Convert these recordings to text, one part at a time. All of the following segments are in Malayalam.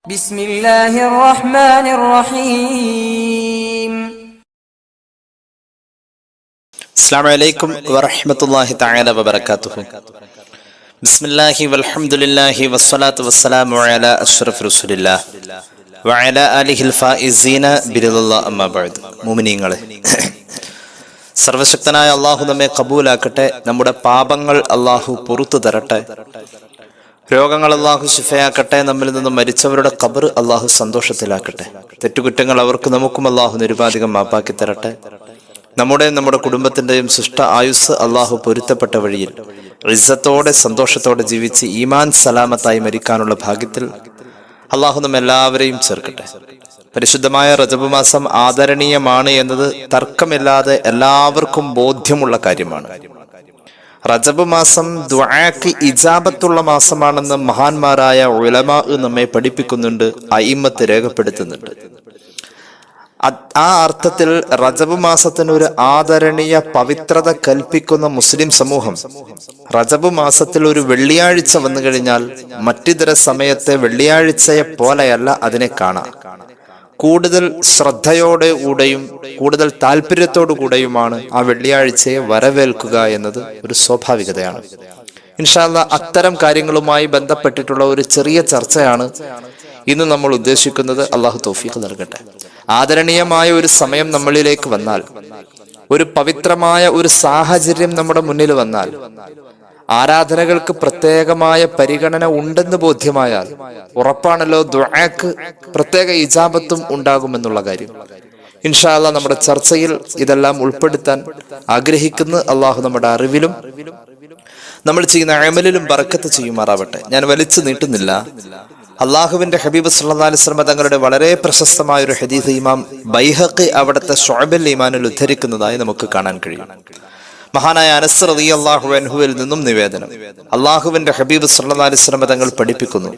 بسم الله الرحمن الرحيم. السلام عليكم ورحمة الله تعالى وبركاته. بسم الله والحمد لله والصلاة والسلام على أشرف رسول الله وعلى آله الفائزين برضا الله أما بعد. മുഅ്മിനീങ്ങളെ, സർവശക്തനായ അള്ളാഹു നമ്മെ കബൂലാക്കട്ടെ. നമ്മുടെ പാപങ്ങൾ അള്ളാഹു പുറത്തു തരട്ടെ. രോഗങ്ങൾ അള്ളാഹു ശിഫയാക്കട്ടെ. നമ്മിൽ നിന്നും മരിച്ചവരുടെ ഖബർ അള്ളാഹു സന്തോഷത്തിലാക്കട്ടെ. തെറ്റുകുറ്റങ്ങൾ അവർക്ക് നമുക്കും അള്ളാഹു നിരുപാധികം മാപ്പാക്കി തരട്ടെ. നമ്മുടെ കുടുംബത്തിന്റെയും സൃഷ്ട ആയുസ് അള്ളാഹു പൊരുത്തപ്പെട്ട വഴിയിൽ ഇസ്സത്തോടെ സന്തോഷത്തോടെ ജീവിച്ച് ഈമാൻ സലാമത്തായി മരിക്കാനുള്ള ഭാഗ്യത്തിൽ അള്ളാഹു നമ്മെല്ലാവരെയും ചേർക്കട്ടെ. പരിശുദ്ധമായ റജബ് മാസം ആദരണീയമാണ് എന്നത് തർക്കമില്ലാതെ എല്ലാവർക്കും ബോധ്യമുള്ള കാര്യമാണ്. റജബ് മാസം ദുആക്ക് ഇജാബത്തുള്ള മാസമാണെന്ന് മഹാന്മാരായ ഉലമാ നമ്മെ പഠിപ്പിക്കുന്നുണ്ട്, അയിമ്മത്ത് രേഖപ്പെടുത്തുന്നുണ്ട്. ആ അർത്ഥത്തിൽ റജബ് മാസത്തിന് ഒരു ആദരണീയ പവിത്രത കൽപ്പിക്കുന്ന മുസ്ലിം സമൂഹം റജബ് മാസത്തിൽ ഒരു വെള്ളിയാഴ്ച വന്നു കഴിഞ്ഞാൽ മറ്റിതര സമയത്തെ വെള്ളിയാഴ്ചയെ പോലെയല്ല അതിനെ കാണാം. കൂടുതൽ ശ്രദ്ധയോടെ കൂടെയും കൂടുതൽ താല്പര്യത്തോടു കൂടെയുമാണ് ആ വെള്ളിയാഴ്ചയെ വരവേൽക്കുക എന്നത് ഒരു സ്വാഭാവികതയാണ്. ഇൻഷാ അല്ലാഹ് അത്തരം കാര്യങ്ങളുമായി ബന്ധപ്പെട്ടിട്ടുള്ള ഒരു ചെറിയ ചർച്ചയാണ് ഇന്ന് നമ്മൾ ഉദ്ദേശിക്കുന്നത്. അള്ളാഹു തൗഫീഖ് നൽകട്ടെ. ആദരണീയമായ ഒരു സമയം നമ്മളിലേക്ക് വന്നാൽ, ഒരു പവിത്രമായ ഒരു സാഹചര്യം നമ്മുടെ മുന്നിൽ വന്നാൽ, ആരാധനകൾക്ക് പ്രത്യേകമായ പരിഗണന ഉണ്ടെന്ന് ബോധ്യമായാൽ ഉറപ്പാണല്ലോ ദുആക്ക് പ്രത്യേക ഇജാബത്തും ഉണ്ടാകുമെന്നുള്ള കാര്യം. ഇൻഷാ അല്ലാഹ് നമ്മുടെ ചർച്ചയിൽ ഇതെല്ലാം ഉൾപ്പെടുത്താൻ ആഗ്രഹിക്കുന്ന അള്ളാഹു നമ്മുടെ അറിവിലും നമ്മൾ ചെയ്യുന്ന അമലിലും ബറക്കത്ത് ചെയ്യുമാറാവട്ടെ. ഞാൻ വലിച്ചു നീട്ടുന്നില്ല. അള്ളാഹുവിന്റെ ഹബീബ് സല്ലല്ലാഹു അലൈഹി വസല്ലം തങ്ങളുടെ വളരെ പ്രശസ്തമായ ഒരു ഹദീസ് ഇമാം ബൈഹഖി അവിടുത്തെ ശുഅബുൽ ഈമാനിൽ ഉദ്ധരിക്കുന്നതായി നമുക്ക് കാണാൻ കഴിയും. മഹാനായ അനസ് റളിയല്ലാഹു അൻഹുവിൽ നിന്നും നിവേദനം, അള്ളാഹുവിന്റെ ഹബീബ് സല്ലല്ലാഹു അലൈഹി വസല്ലം തങ്ങൾ പഠിപ്പിക്കുന്നു,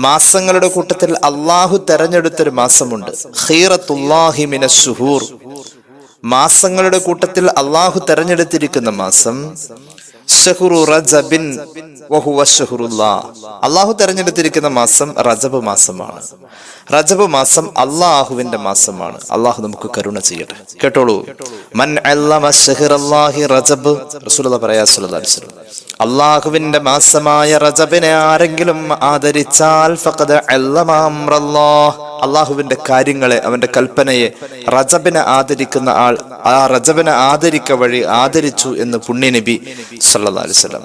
മാസങ്ങളുടെ കൂട്ടത്തിൽ അള്ളാഹു തെരഞ്ഞെടുത്തൊരു മാസമുണ്ട്. ഖീറത്തുല്ലാഹി മിനശ് ശുഹൂർ, മാസങ്ങളുടെ കൂട്ടത്തിൽ അള്ളാഹു തെരഞ്ഞെടുത്തിരിക്കുന്ന മാസം ശഹ്റു റജബിൻ വഹുവ ശഹ്റുല്ലാഹ്, അള്ളാഹു തെരഞ്ഞെടുത്തിരിക്കുന്ന മാസം റജബ് മാസമാണ്. റജബ് മാസം അള്ളാഹുവിന്റെ മാസമാണ്. അള്ളാഹു നമുക്ക് കരുണ ചെയ്യട്ടെ. കേട്ടോളൂ, മൻ അല്ലമ ശഹ്റല്ലാഹി റജബ്, റസൂലുള്ളാഹി പറയാ സ്വല്ലല്ലാഹു അലൈഹി വസല്ലം, അള്ളാഹുവിന്റെ മാസമായ റജബിനെ ആരെങ്കിലും ആദരിച്ചാൽ ഫഖദ് അല്ലമ അംറല്ലാഹ്, അള്ളാഹുവിന്റെ കാര്യങ്ങളെ, അവന്റെ കൽപ്പനയെ റജബിനെ ആദരിക്കുന്ന ആൾ ആ റജബിനെ വഴി ആദരിച്ചു എന്ന് പുണ്യ നബി സല്ലല്ലാഹു അലൈഹി വസല്ലം.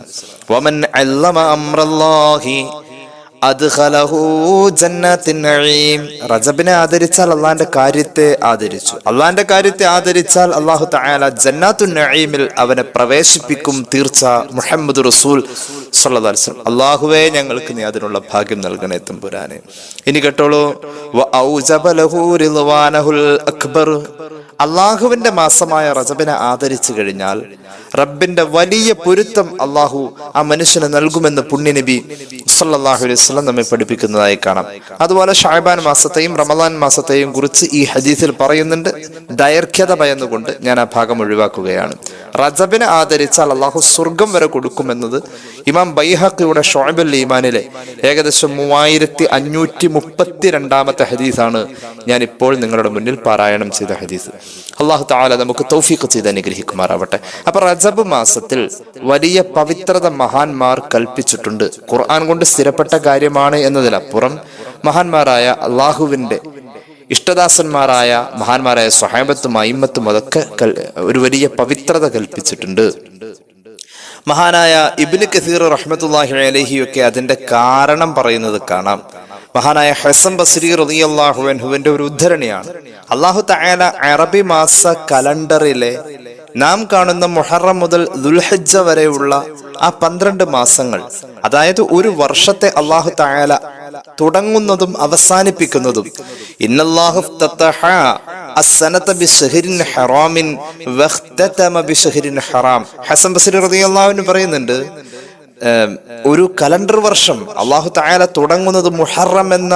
വമൻ അല്ലമ അംറല്ലാഹി അദ്ഖലഹു ജന്നത്തിൻ നഈം, റജബിനെ ആദരിച്ചാൽ അള്ളാന്റെ കാര്യത്തെ ആദരിച്ചു. അള്ളാന്റെ കാര്യത്തെ ആദരിച്ചാൽ അല്ലാഹു തആല ജന്നത്തുൻ നഈമിൽ അവനെ പ്രവേശിപ്പിക്കും. തീർച്ച മുഹമ്മദ് റസൂൽ സല്ലല്ലാഹു അലൈഹി വസല്ലം. അല്ലാഹുവേ, ഞങ്ങൾക്ക് നീ അതിനുള്ള ഭാഗ്യം നൽകണേ തമ്പുരാനെ. ഇനി കേട്ടോളൂ, വഔജബ ലഹു റിദ്വാനഹുൽ അക്ബർ, അള്ളാഹുവിന്റെ മാസമായ റജബിനെ ആദരിച്ചു കഴിഞ്ഞാൽ റബ്ബിന്റെ വലിയ പൊരുത്തം അള്ളാഹു ആ മനുഷ്യന് നൽകുമെന്ന് പുണ്യനബി സല്ലല്ലാഹു അലൈഹി വസല്ലം നമ്മെ പഠിപ്പിക്കുന്നതായി കാണാം. അതുപോലെ ഷഅബാൻ മാസത്തെയും റമളാൻ മാസത്തെയും കുറിച്ച് ഈ ഹദീസിൽ പറയുന്നുണ്ട്. ദൈർഘ്യത ഭയന്നുകൊണ്ട് ഞാൻ ആ ഭാഗം ഒഴിവാക്കുകയാണ്. റജബിനെ ആദരിച്ചാൽ അള്ളാഹു സ്വർഗം വരെ കൊടുക്കുമെന്നത് ഇമാം ബൈഹഖിയുടെ ശുഅബുൽ ഈമാനിലെ ഏകദേശം 3532 ഹദീസാണ് ഞാൻ ഇപ്പോൾ നിങ്ങളുടെ മുന്നിൽ പാരായണം ചെയ്ത ഹദീസ്. അല്ലാഹു തആല നമുക്ക് തൗഫീഖ് ചെയ്ത് അനുഗ്രഹിക്കുമാറാവട്ടെ. അപ്പൊ റജബ് മാസത്തിൽ വലിയ പവിത്രത മഹാന്മാർ കൽപ്പിച്ചിട്ടുണ്ട്. ഖുർആൻ കൊണ്ട് സ്ഥിരപ്പെട്ട കാര്യമാണ് എന്നതിലപ്പുറം മഹാന്മാരായ അള്ളാഹുവിന്റെ ഇഷ്ടദാസന്മാരായ മഹാന്മാരായ സ്വഹാബത്തും അയിമ്മത്തും അതൊക്കെ ഒരു വലിയ പവിത്രത കൽപ്പിച്ചിട്ടുണ്ട്. മഹാനായ ഇബ്നു കസീർ റഹ്മത്തുള്ളാഹി അലൈഹി ഒക്കെ അതിന്റെ കാരണം പറയുന്നത് കാണാം. മഹാനായ ഹസൻ ബസ്രി റളിയല്ലാഹു അൻഹുവിന്റെ ഒരു ഉദ്ധരണിയാണ്. അല്ലാഹു തആല അറബി മാസ കലണ്ടറിലെ നാം കാണുന്ന മുഹറം മുതൽ ദുൽഹിജ്ജ വരെയുള്ള ആ 12 മാസങ്ങൾ, അതായത് ഒരു വർഷത്തെ അല്ലാഹു തആല തുടങ്ങുന്നതും അവസാനിപ്പിക്കുന്നതും ഇന്നല്ലാഹു ഇഫ്തതഹ അസ്സനത ബിശഹരിൻ ഹറാമിൻ വഖ്തതമ ബിശഹരിൻ ഹറാം. ഹസൻ ബസ്രി റളിയല്ലാഹു അൻഹു പറയുന്നുണ്ട്, ഒരു കലണ്ടർ വർഷം അല്ലാഹു തആല തുടങ്ങുന്നത് മുഹറം എന്ന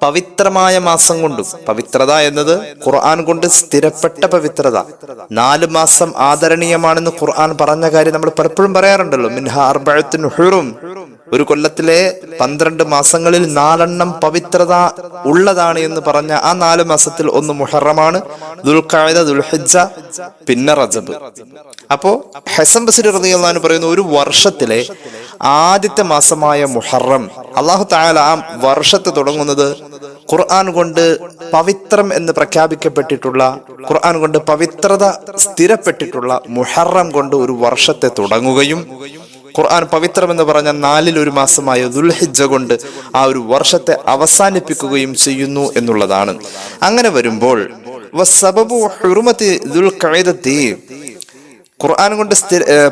പവിത്രമായ മാസം കൊണ്ടും, പവിത്രത എന്നത് ഖുർആൻ കൊണ്ട് സ്ഥിരപ്പെട്ട പവിത്രത. 4 മാസം ആദരണീയമാണെന്ന് ഖുർആൻ പറഞ്ഞ കാര്യം നമ്മൾ പലപ്പോഴും പറയാറുണ്ടല്ലോ. മിൻഹാ അർബഅത്തുൻ ഹുറും, ഒരു കൊല്ലത്തിലെ 12 മാസങ്ങളിൽ 4 പവിത്രത ഉള്ളതാണ് എന്ന് പറഞ്ഞ ആ 4 മാസത്തിൽ ഒന്ന് മുഹറമാണ്, ദുൽഖഅദ, ദുൽഹിജ്ജ, പിന്നെ റജബ്. അപ്പോ ഹസൻ ബസ്രി റളിയല്ലാഹു അൻഹു പറയുന്നു, ഒരു വർഷത്തിലെ ആദ്യത്തെ മാസമായ മുഹറം അല്ലാഹു തആല ആ വർഷത്തെ തുടങ്ങുന്നത് ഖുർആൻ കൊണ്ട് പവിത്രം എന്ന് പ്രഖ്യാപിക്കപ്പെട്ടിട്ടുള്ള, ഖുർആൻ കൊണ്ട് പവിത്രത സ്ഥിരപ്പെട്ടിട്ടുള്ള മുഹറം കൊണ്ട് ഒരു വർഷത്തെ തുടങ്ങുകയും ഖുർആൻ പവിത്രം എന്ന് പറഞ്ഞ 4-ൽ ഒരു മാസമായ ദുൽഹിജ്ജ കൊണ്ട് ആ ഒരു വർഷത്തെ അവസാനിപ്പിക്കുകയും ചെയ്യുന്നു എന്നുള്ളതാണ്. അങ്ങനെ വരുമ്പോൾ വസബബു ഹുർമത്തി ദുൽഖഅദത്തി, ഖുർആൻ കൊണ്ട്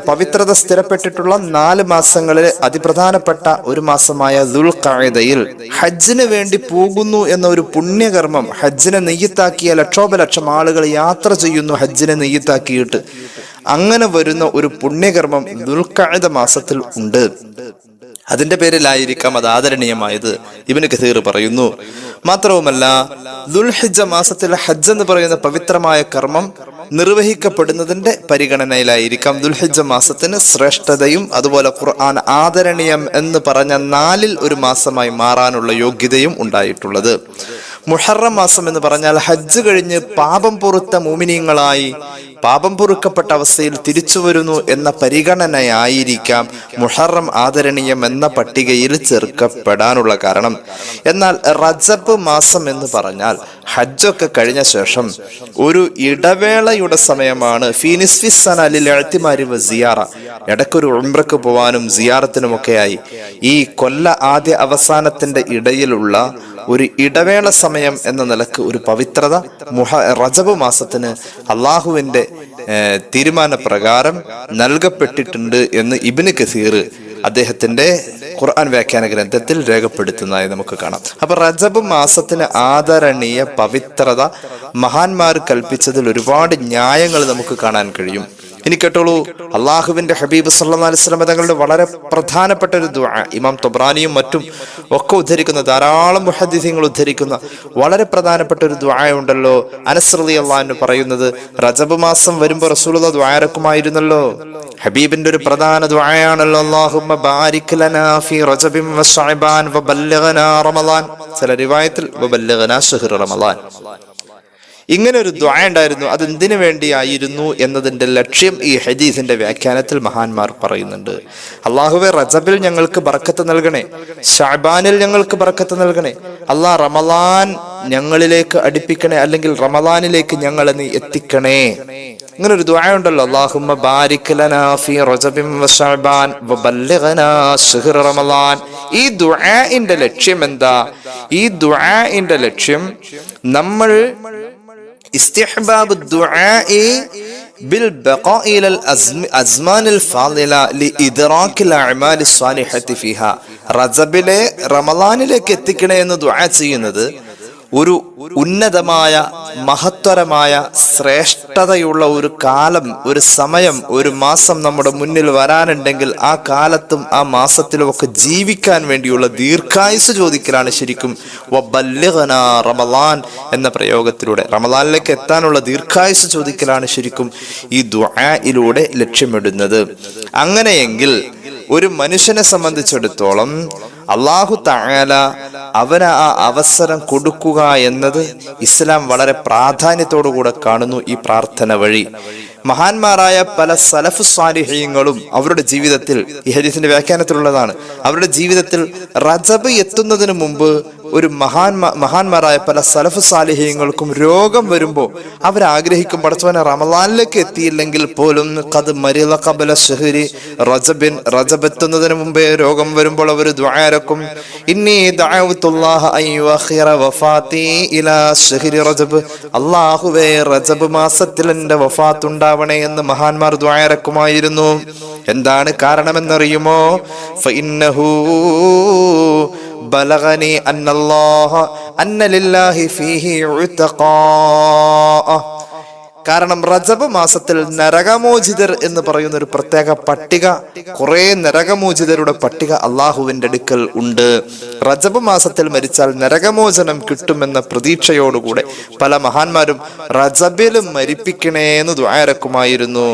പവിത്രത സ്ഥിരപ്പെട്ടിട്ടുള്ള 4 മാസങ്ങളിലെ അതിപ്രധാനപ്പെട്ട ഒരു മാസമായ ദുൽഖഅദയിൽ ഹജ്ജിന് വേണ്ടി പോകുന്നു എന്ന ഒരു പുണ്യകർമ്മം, ഹജ്ജിനെ നെയ്യത്താക്കിയ ലക്ഷോപലക്ഷം ആളുകൾ യാത്ര ചെയ്യുന്നു ഹജ്ജിനെ നെയ്യത്താക്കിയിട്ട്. അങ്ങനെ വരുന്ന ഒരു പുണ്യകർമ്മം ദുൽഖഅദ മാസത്തിൽ ഉണ്ട്. അതിന്റെ പേരിലായിരിക്കാം അത് ആദരണീയമായത് ഇബ്നു കസീർ പറയുന്നു. മാത്രവുമല്ല, ദുൽഹിജ്ജ മാസത്തിൽ ഹജ്ജ് എന്ന് പറയുന്ന പവിത്രമായ കർമ്മം നിർവഹിക്കപ്പെടുന്നതിന്റെ പരിഗണനയിലായിരിക്കാം ദുൽഹിജ്ജ മാസത്തിന് ശ്രേഷ്ഠതയും അതുപോലെ ഖുർആൻ ആദരണീയം എന്ന് പറഞ്ഞ 4-ൽ ഒരു മാസമായി മാറാനുള്ള യോഗ്യതയും ഉണ്ടായിട്ടുള്ളത്. മുഹറം മാസം എന്ന് പറഞ്ഞാൽ ഹജ്ജ് കഴിഞ്ഞ് പാപം പൊറുത്ത മുഅ്മിനീങ്ങളായി പാപം പൊറുക്കപ്പെട്ട അവസ്ഥയിൽ തിരിച്ചു വരുന്നു എന്ന പരിഗണനയായിരിക്കാം മുഹറം ആദരണീയം എന്ന പട്ടികയിൽ ചേർക്കപ്പെടാനുള്ള കാരണം. എന്നാൽ റജബ് മാസം എന്ന് പറഞ്ഞാൽ ഹജ്ജൊക്കെ കഴിഞ്ഞ ശേഷം ഒരു ഇടവേളയുടെ സമയമാണ്. ഇടയ്ക്കൊരു ഉംറക്ക് പോവാനും സിയാറത്തിനുമൊക്കെയായി ഈ കൊല്ല ആദ്യ അവസാനത്തിന്റെ ഇടയിലുള്ള ഒരു ഇടവേള സമയം എന്ന നിലക്ക് ഒരു പവിത്രത റജബ് മാസത്തിന് അള്ളാഹുവിന്റെ തീരുമാനപ്രകാരം നൽകപ്പെട്ടിട്ടുണ്ട് എന്ന് ഇബ്നു കസീർ അദ്ദേഹത്തിന്റെ ഖുർആൻ വ്യാഖ്യാന ഗ്രന്ഥത്തിൽ രേഖപ്പെടുത്തുന്നതായി നമുക്ക് കാണാം. അപ്പൊ റജബ് മാസത്തിന് ആദരണീയ പവിത്രത മഹാന്മാർ കൽപ്പിച്ചതിൽ ഒരുപാട് ന്യായങ്ങൾ നമുക്ക് കാണാൻ കഴിയും. ഇനി കേട്ടോളൂ, അള്ളാഹുവിന്റെ ഹബീബ് സല്ലല്ലാഹു അലൈഹി വസല്ലം തങ്ങളുടെ വളരെ പ്രധാനപ്പെട്ട ഒരു ദുആ, ഇമാം തൊബ്രാനിയും മറ്റും ഒക്കെ ഉദ്ധരിക്കുന്ന, ധാരാളം മുഹദ്ദിസീങ്ങൾ ഉദ്ധരിക്കുന്ന വളരെ പ്രധാനപ്പെട്ട ഒരു ദുആ ഉണ്ടല്ലോ. അനസ് റളിയല്ലാഹു അൻഹു പറയുന്നത്, റജബ് മാസം വരുമ്പോൾ റസൂലുള്ളാഹി ദുആ ഇറക്കുമായിരുന്നല്ലോ. ഹബീബിന്റെ ഒരു പ്രധാന ദുആയാണല്ലോ, അല്ലാഹുമ്മ ബാരിക് ലനാ ഫീ റജബിൻ വശഅബാൻ വബല്ലിഗ്നാ റമളാൻ. ചില റിവായത്തിൽ വബല്ലിഗ്നാ ശഹ്റ റമളാൻ. ഇങ്ങനെ ഒരു ദുആ ഉണ്ടായിരുന്നു. അത് എന്തിനു വേണ്ടിയായിരുന്നു എന്നതിന്റെ ലക്ഷ്യം ഈ ഹദീസിന്റെ വ്യാഖ്യാനത്തിൽ മഹാന്മാർ പറയുന്നുണ്ട്. അല്ലാഹുവേ, റജബിൽ ഞങ്ങൾക്ക് ബർക്കത്ത് നൽകണേ, ശഅബാനിൽ ഞങ്ങൾക്ക് ബർക്കത്ത് നൽകണേ, അല്ലാഹ് റമളാൻ ഞങ്ങളിലേക്ക് അടുപ്പിക്കണേ, അല്ലെങ്കിൽ റമളാനിലേക്ക് ഞങ്ങളെ നീ എത്തിക്കണേ. ഇങ്ങനെ ഒരു ദുആ ഉണ്ടല്ലോ, അല്ലാഹുമ്മ ബാരിക് ലനാ ഫീ റജബിൻ വശഅബാൻ വബല്ലിഗ്നാ ശഹ്റ റമളാൻ. ഈ ദുആഇന്റെ ലക്ഷ്യം എന്താ? ഈ ദുആഇന്റെ ലക്ഷ്യം നമ്മൾ ഇസ്തിഹ്ബാബ് ദുആഇ ബിൽ ബഖാഇ ഇലൽ അസ്മാനിൽ ഫാദില ലിഇദ്റാകിൽ അഅമാലി സ്വാലിഹത്തി ഫീഹാ. റജബിലെ റമളാനിലേക്ക് എത്തിക്കണേ എന്ന് ദുആ ചെയ്യുന്നത് ഒരു ഉന്നതമായ മഹത്വരമായ ശ്രേഷ്ഠതയുള്ള ഒരു കാലം, ഒരു സമയം, ഒരു മാസം നമ്മുടെ മുന്നിൽ വരാനുണ്ടെങ്കിൽ ആ കാലത്തും ആ മാസത്തിലും ഒക്കെ ജീവിക്കാൻ വേണ്ടിയുള്ള ദീർഘായുസ് ചോദിക്കലാണ് ശരിക്കും വബല്ലിഗ്നാ റമളാൻ എന്ന പ്രയോഗത്തിലൂടെ. റമളാനിലേക്ക് എത്താനുള്ള ദീർഘായുസ് ചോദിക്കലാണ് ശരിക്കും ഈ ദുആയിലൂടെ ലക്ഷ്യമിടുന്നത്. അങ്ങനെയെങ്കിൽ ഒരു മനുഷ്യനെ സംബന്ധിച്ചിടത്തോളം അല്ലാഹു തആല അവന് ആ അവസരം കൊടുക്കുക എന്നത് ഇസ്ലാം വളരെ പ്രാധാന്യത്തോടുകൂടെ കാണുന്നു. ഈ പ്രാർത്ഥന വഴി മഹാന്മാരായ പല സലഫ് സ്വാലിഹീങ്ങളും അവരുടെ ജീവിതത്തിൽ, ഈ ഹദീസിന്റെ വ്യാഖ്യാനത്തിലുള്ളതാണ്, അവരുടെ ജീവിതത്തിൽ റജബ് എത്തുന്നതിന് മുമ്പ് ഒരു മഹാന്മാരായ പല സലഫ് സാലിഹീങ്ങൾക്കും രോഗം വരുമ്പോൾ അവരാഗ്രഹിക്കും, പടച്ചവനെ റമളാനിലേക്ക് എത്തിയില്ലെങ്കിൽ പോലും ഖദ് മരിള ഖബല ശഹ്രി റജബിൻ, റജബ് എത്തുന്നതിന് മുമ്പേ രോഗം വരുമ്പോൾ അവർ ദുആ ഇറക്കും, ഇന്നി ദഅവതുല്ലാഹ അൻ യുഅഖിറ വഫാതി ഇലാ ശഹ്രി റജബ്. അല്ലാഹുവേ, റജബ് മാസത്തിൽ എൻ്റെ വഫാത്ത് ഉണ്ടാവണേ എന്ന് മഹാന്മാർ ദുആ ഇറക്കുമായിരുന്നു. എന്താണ് കാരണമെന്നറിയുമോ? ഫഇന്നഹു ബലഗനി അന്നല്ലാഹ അന്ന ലില്ലാഹി ഫീഹി ഉതഖാ. കാരണം റജബ് മാസത്തിൽ നരകമോചിതർ എന്ന് പറയുന്ന ഒരു പ്രത്യേക പട്ടിക, കുറെ നരകമോചിതരുടെ പട്ടിക അള്ളാഹുവിന്റെ അടുക്കൽ ഉണ്ട്. റജബ് മാസത്തിൽ മരിച്ചാൽ നരകമോചനം കിട്ടുമെന്ന പ്രതീക്ഷയോടുകൂടെ പല മഹാന്മാരും റജബിൽ മരിപ്പിക്കണേന്ന് ദുആരക്കുമായിരുന്നു.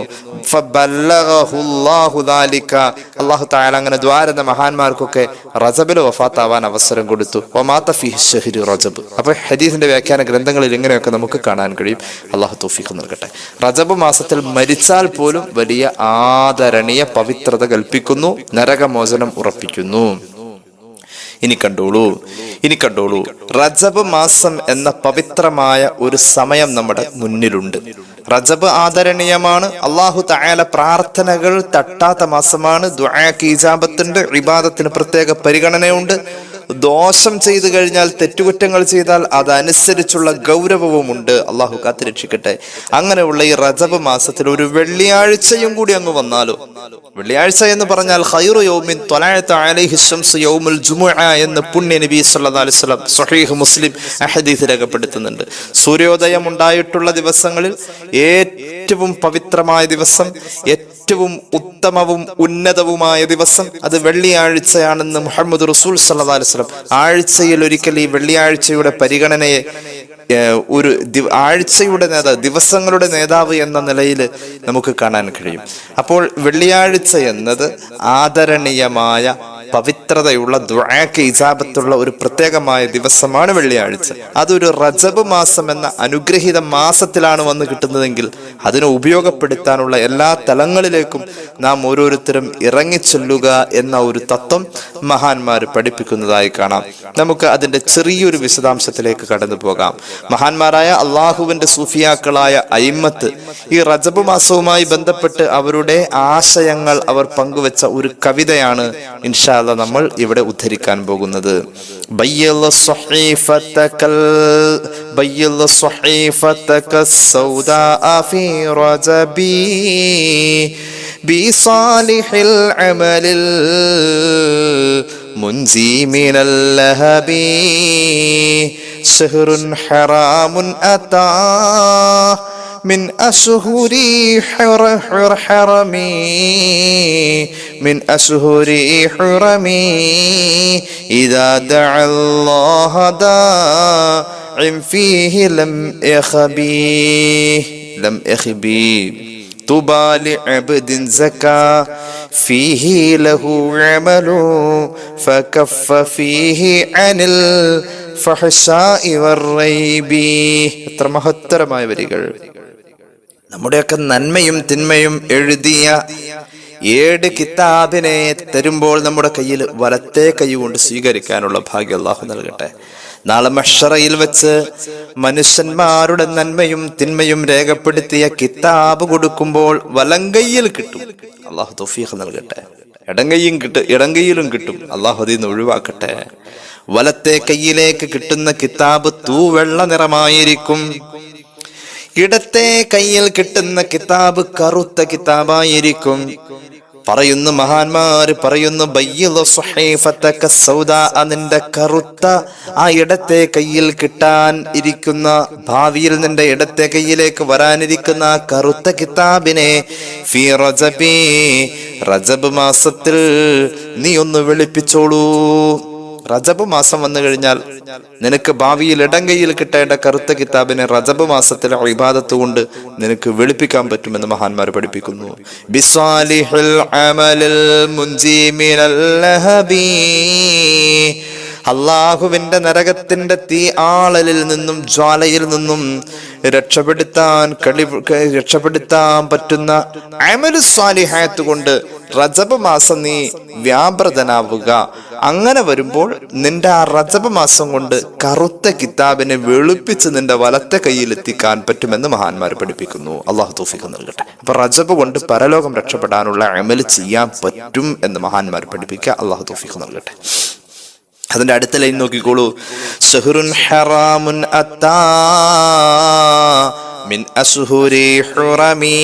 അള്ളാഹു തആല അങ്ങനെ ദ്വാരുന്ന മഹാന്മാർക്കൊക്കെ റജബിൽ വഫാത്താവാൻ അവസരം കൊടുത്തു. റജബ്. അപ്പൊ ഹദീസിന്റെ വ്യാഖ്യാന ഗ്രന്ഥങ്ങളിൽ ഇങ്ങനെയൊക്കെ നമുക്ക് കാണാൻ കഴിയും. അള്ളാഹു തൗഫീഖ് നൽകട്ടെ. റജബ് മാസത്തിൽ മരിച്ചാൽ പോലും വലിയ ആദരണീയ പവിത്രത കൽപ്പിക്കുന്നു, നരകമോചനം ഉറപ്പിക്കുന്നു. ഇനി കണ്ടോളൂ, റജബ് മാസം എന്ന പവിത്രമായ ഒരു സമയം നമ്മുടെ മുന്നിലുണ്ട്. റജബ് ആദരണീയമാണ്. അല്ലാഹു തആല പ്രാർത്ഥനകൾ തട്ടാത്ത മാസമാണ്. ദുആക്ക് ഇജാബത്തുണ്ട്, ഇബാദത്തിന് പ്രത്യേക പരിഗണനയുണ്ട്. ദോഷം ചെയ്തു കഴിഞ്ഞാൽ, തെറ്റുകുറ്റങ്ങൾ ചെയ്താൽ അതനുസരിച്ചുള്ള ഗൗരവവുമുണ്ട്. അള്ളാഹു കാത്തുരക്ഷിക്കട്ടെ. അങ്ങനെയുള്ള ഈ റജബ് മാസത്തിൽ ഒരു വെള്ളിയാഴ്ചയും കൂടി അങ്ങ് വന്നാലോ, വെള്ളിയാഴ്ച എന്ന് പറഞ്ഞാൽ ഖൈറു യൗമിൻ ത്വലഅത അലൈഹി ശംസു യൗമുൽ ജുമുഅ എന്ന് പുണ്യ നബി സല്ലല്ലാഹു അലൈഹി വസല്ലം സ്വഹീഹ് മുസ്ലിം ഹദീസ് രേഖപ്പെടുത്തുന്നുണ്ട്. സൂര്യോദയം ഉണ്ടായിട്ടുള്ള ദിവസങ്ങളിൽ ഏറ്റവും പവിത്രമായ ദിവസം, ഏറ്റവും ഉത്തമവും ഉന്നതവുമായ ദിവസം അത് വെള്ളിയാഴ്ചയാണെന്ന് മുഹമ്മദ് റസൂൽ സല്ലല്ലാഹു അലൈഹി വസല്ലം ആഴ്ചയിൽ ഒരിക്കൽ ഈ വെള്ളിയാഴ്ചയുടെ പരിഗണനയെ ഒരു ആഴ്ചയുടെ നേതാവ്, ദിവസങ്ങളുടെ നേതാവ് എന്ന നിലയിൽ നമുക്ക് കാണാൻ കഴിയും. അപ്പോൾ വെള്ളിയാഴ്ച എന്നത് ആദരണീയമായ പവിത്രതയുള്ള ദുആക്ക് ഇജാബത്തുള്ള ഒരു പ്രത്യേകമായ ദിവസമാണ് വെള്ളിയാഴ്ച. അതൊരു റജബ് മാസം എന്ന അനുഗ്രഹീത മാസത്തിലാണ് വന്ന് കിട്ടുന്നതെങ്കിൽ അതിനെ ഉപയോഗപ്പെടുത്താനുള്ള എല്ലാ തലങ്ങളിലേക്കും നാം ഓരോരുത്തരും ഇറങ്ങിച്ചെല്ലുക എന്ന ഒരു തത്വം മഹാന്മാർ പഠിപ്പിക്കുന്നതായി കാണാം. നമുക്ക് അതിന്റെ ചെറിയൊരു വിശദാംശത്തിലേക്ക് കടന്നു പോകാം. മഹാന്മാരായ അള്ളാഹുവിന്റെ സൂഫിയാക്കളായ അയിമ്മത്ത് ഈ റജബ് മാസവുമായി ബന്ധപ്പെട്ട് അവരുടെ ആശയങ്ങൾ അവർ പങ്കുവെച്ച ഒരു കവിതയാണ് ഇൻഷാ അല്ലാഹ് നമ്മൾ ഇവിടെ ഉദ്ധരിക്കാൻ പോകുന്നത്. ബിസാലിഹിൽ അമലിൽ മുൻസി മിനൽ ലഹബി ശഹ്റുൻ ഹറാമുൻ അതാ من أشهري حرمي من أشهري حرمي إذا دعا الله داع فيه لم يخبي طوبى لعبد زكى فيه له عمل فكف فيه عن الفحشاء والريب. എത്ര മഹത്തരമായ വരികൾ! നമ്മുടെയൊക്കെ നന്മയും തിന്മയും എഴുതിയ 7 കിതാബിനെ തരുമ്പോൾ നമ്മുടെ കയ്യിൽ വലത്തെ കൈ കൊണ്ട് സ്വീകരിക്കാനുള്ള ഭാഗ്യം അല്ലാഹു നൽകട്ടെ. നാളെ മഹ്ശറയിൽ വെച്ച് മനുഷ്യന്മാരുടെ നന്മയും തിന്മയും രേഖപ്പെടുത്തിയ കിതാബ് കൊടുക്കുമ്പോൾ വലങ്കയ്യിൽ കിട്ടും. അല്ലാഹു തൗഫീഖ് നൽകട്ടെ. ഇടങ്കയ്യിലും കിട്ടും. അല്ലാഹു അതിൽ നിന്ന് ഒഴിവാക്കട്ടെ. വലത്തെ കയ്യിലേക്ക് കിട്ടുന്ന കിതാബ് തൂവെള്ള നിറമായിരിക്കും. ഇടത്തെ കയ്യിൽ കിട്ടുന്ന കിതാബ് കറുത്ത കിതാബായിരിക്കും. പറയുന്നു മഹാന്മാര് പറയുന്നു, നിന്റെ കറുത്ത ആ ഇടത്തെ കയ്യിൽ കിട്ടാൻ ഇരിക്കുന്ന, ഭാവിയിൽ നിന്റെ ഇടത്തെ കയ്യിലേക്ക് വരാനിരിക്കുന്ന ആ കറുത്ത കിതാബിനെ ഫീ റജബി, റജബ് മാസത്തിൽ നീ ഒന്ന് വെളുപ്പിച്ചോളൂ. റജബ് മാസം വന്നു കഴിഞ്ഞാൽ നിനക്ക് ഭാവിയിൽ ഇടങ്കയിൽ കിട്ടേണ്ട കറുത്ത കിതാബിനെ റജബ് മാസത്തിലെ ഇബാദത്ത് കൊണ്ട് നിനക്ക് വെളുപ്പിക്കാൻ പറ്റുമെന്ന് മഹാന്മാർ പഠിപ്പിക്കുന്നു. ബിസാലിഹിൽ അമലിൽ മുൻജി മിനൽ ലഹബി, അള്ളാഹുവിന്റെ നരകത്തിന്റെ തീ ആളലിൽ നിന്നും ജ്വാലയിൽ നിന്നും രക്ഷപ്പെടുത്താൻ പറ്റുന്ന അമലു സ്വാലിഹാത്ത് കൊണ്ട് റജബ് മാസം നീ വ്യാപൃതനാവുക. അങ്ങനെ വരുമ്പോൾ നിന്റെ ആ റജബ് മാസം കൊണ്ട് കറുത്ത കിതാബിനെ വെളുപ്പിച്ച് നിന്റെ വലത്തെ കയ്യിൽ എത്തിക്കാൻ പറ്റുമെന്ന് മഹാന്മാർ പഠിപ്പിക്കുന്നു. അള്ളാഹു തൗഫീഖ് നൽകട്ടെ. അപ്പൊ റജബ് കൊണ്ട് പരലോകം രക്ഷപ്പെടാനുള്ള അമൽ ചെയ്യാൻ പറ്റും എന്ന് മഹാന്മാർ പഠിപ്പിക്കുക. അള്ളാഹു തൗഫീഖ് നൽകട്ടെ. അതിന്റെ അടുത്ത ലൈൻ നോക്കിക്കോളൂ. ശഹ്റുൻ ഹറാമുൻ അതാ മിൻ അശ്ഹുരി ഹുറമി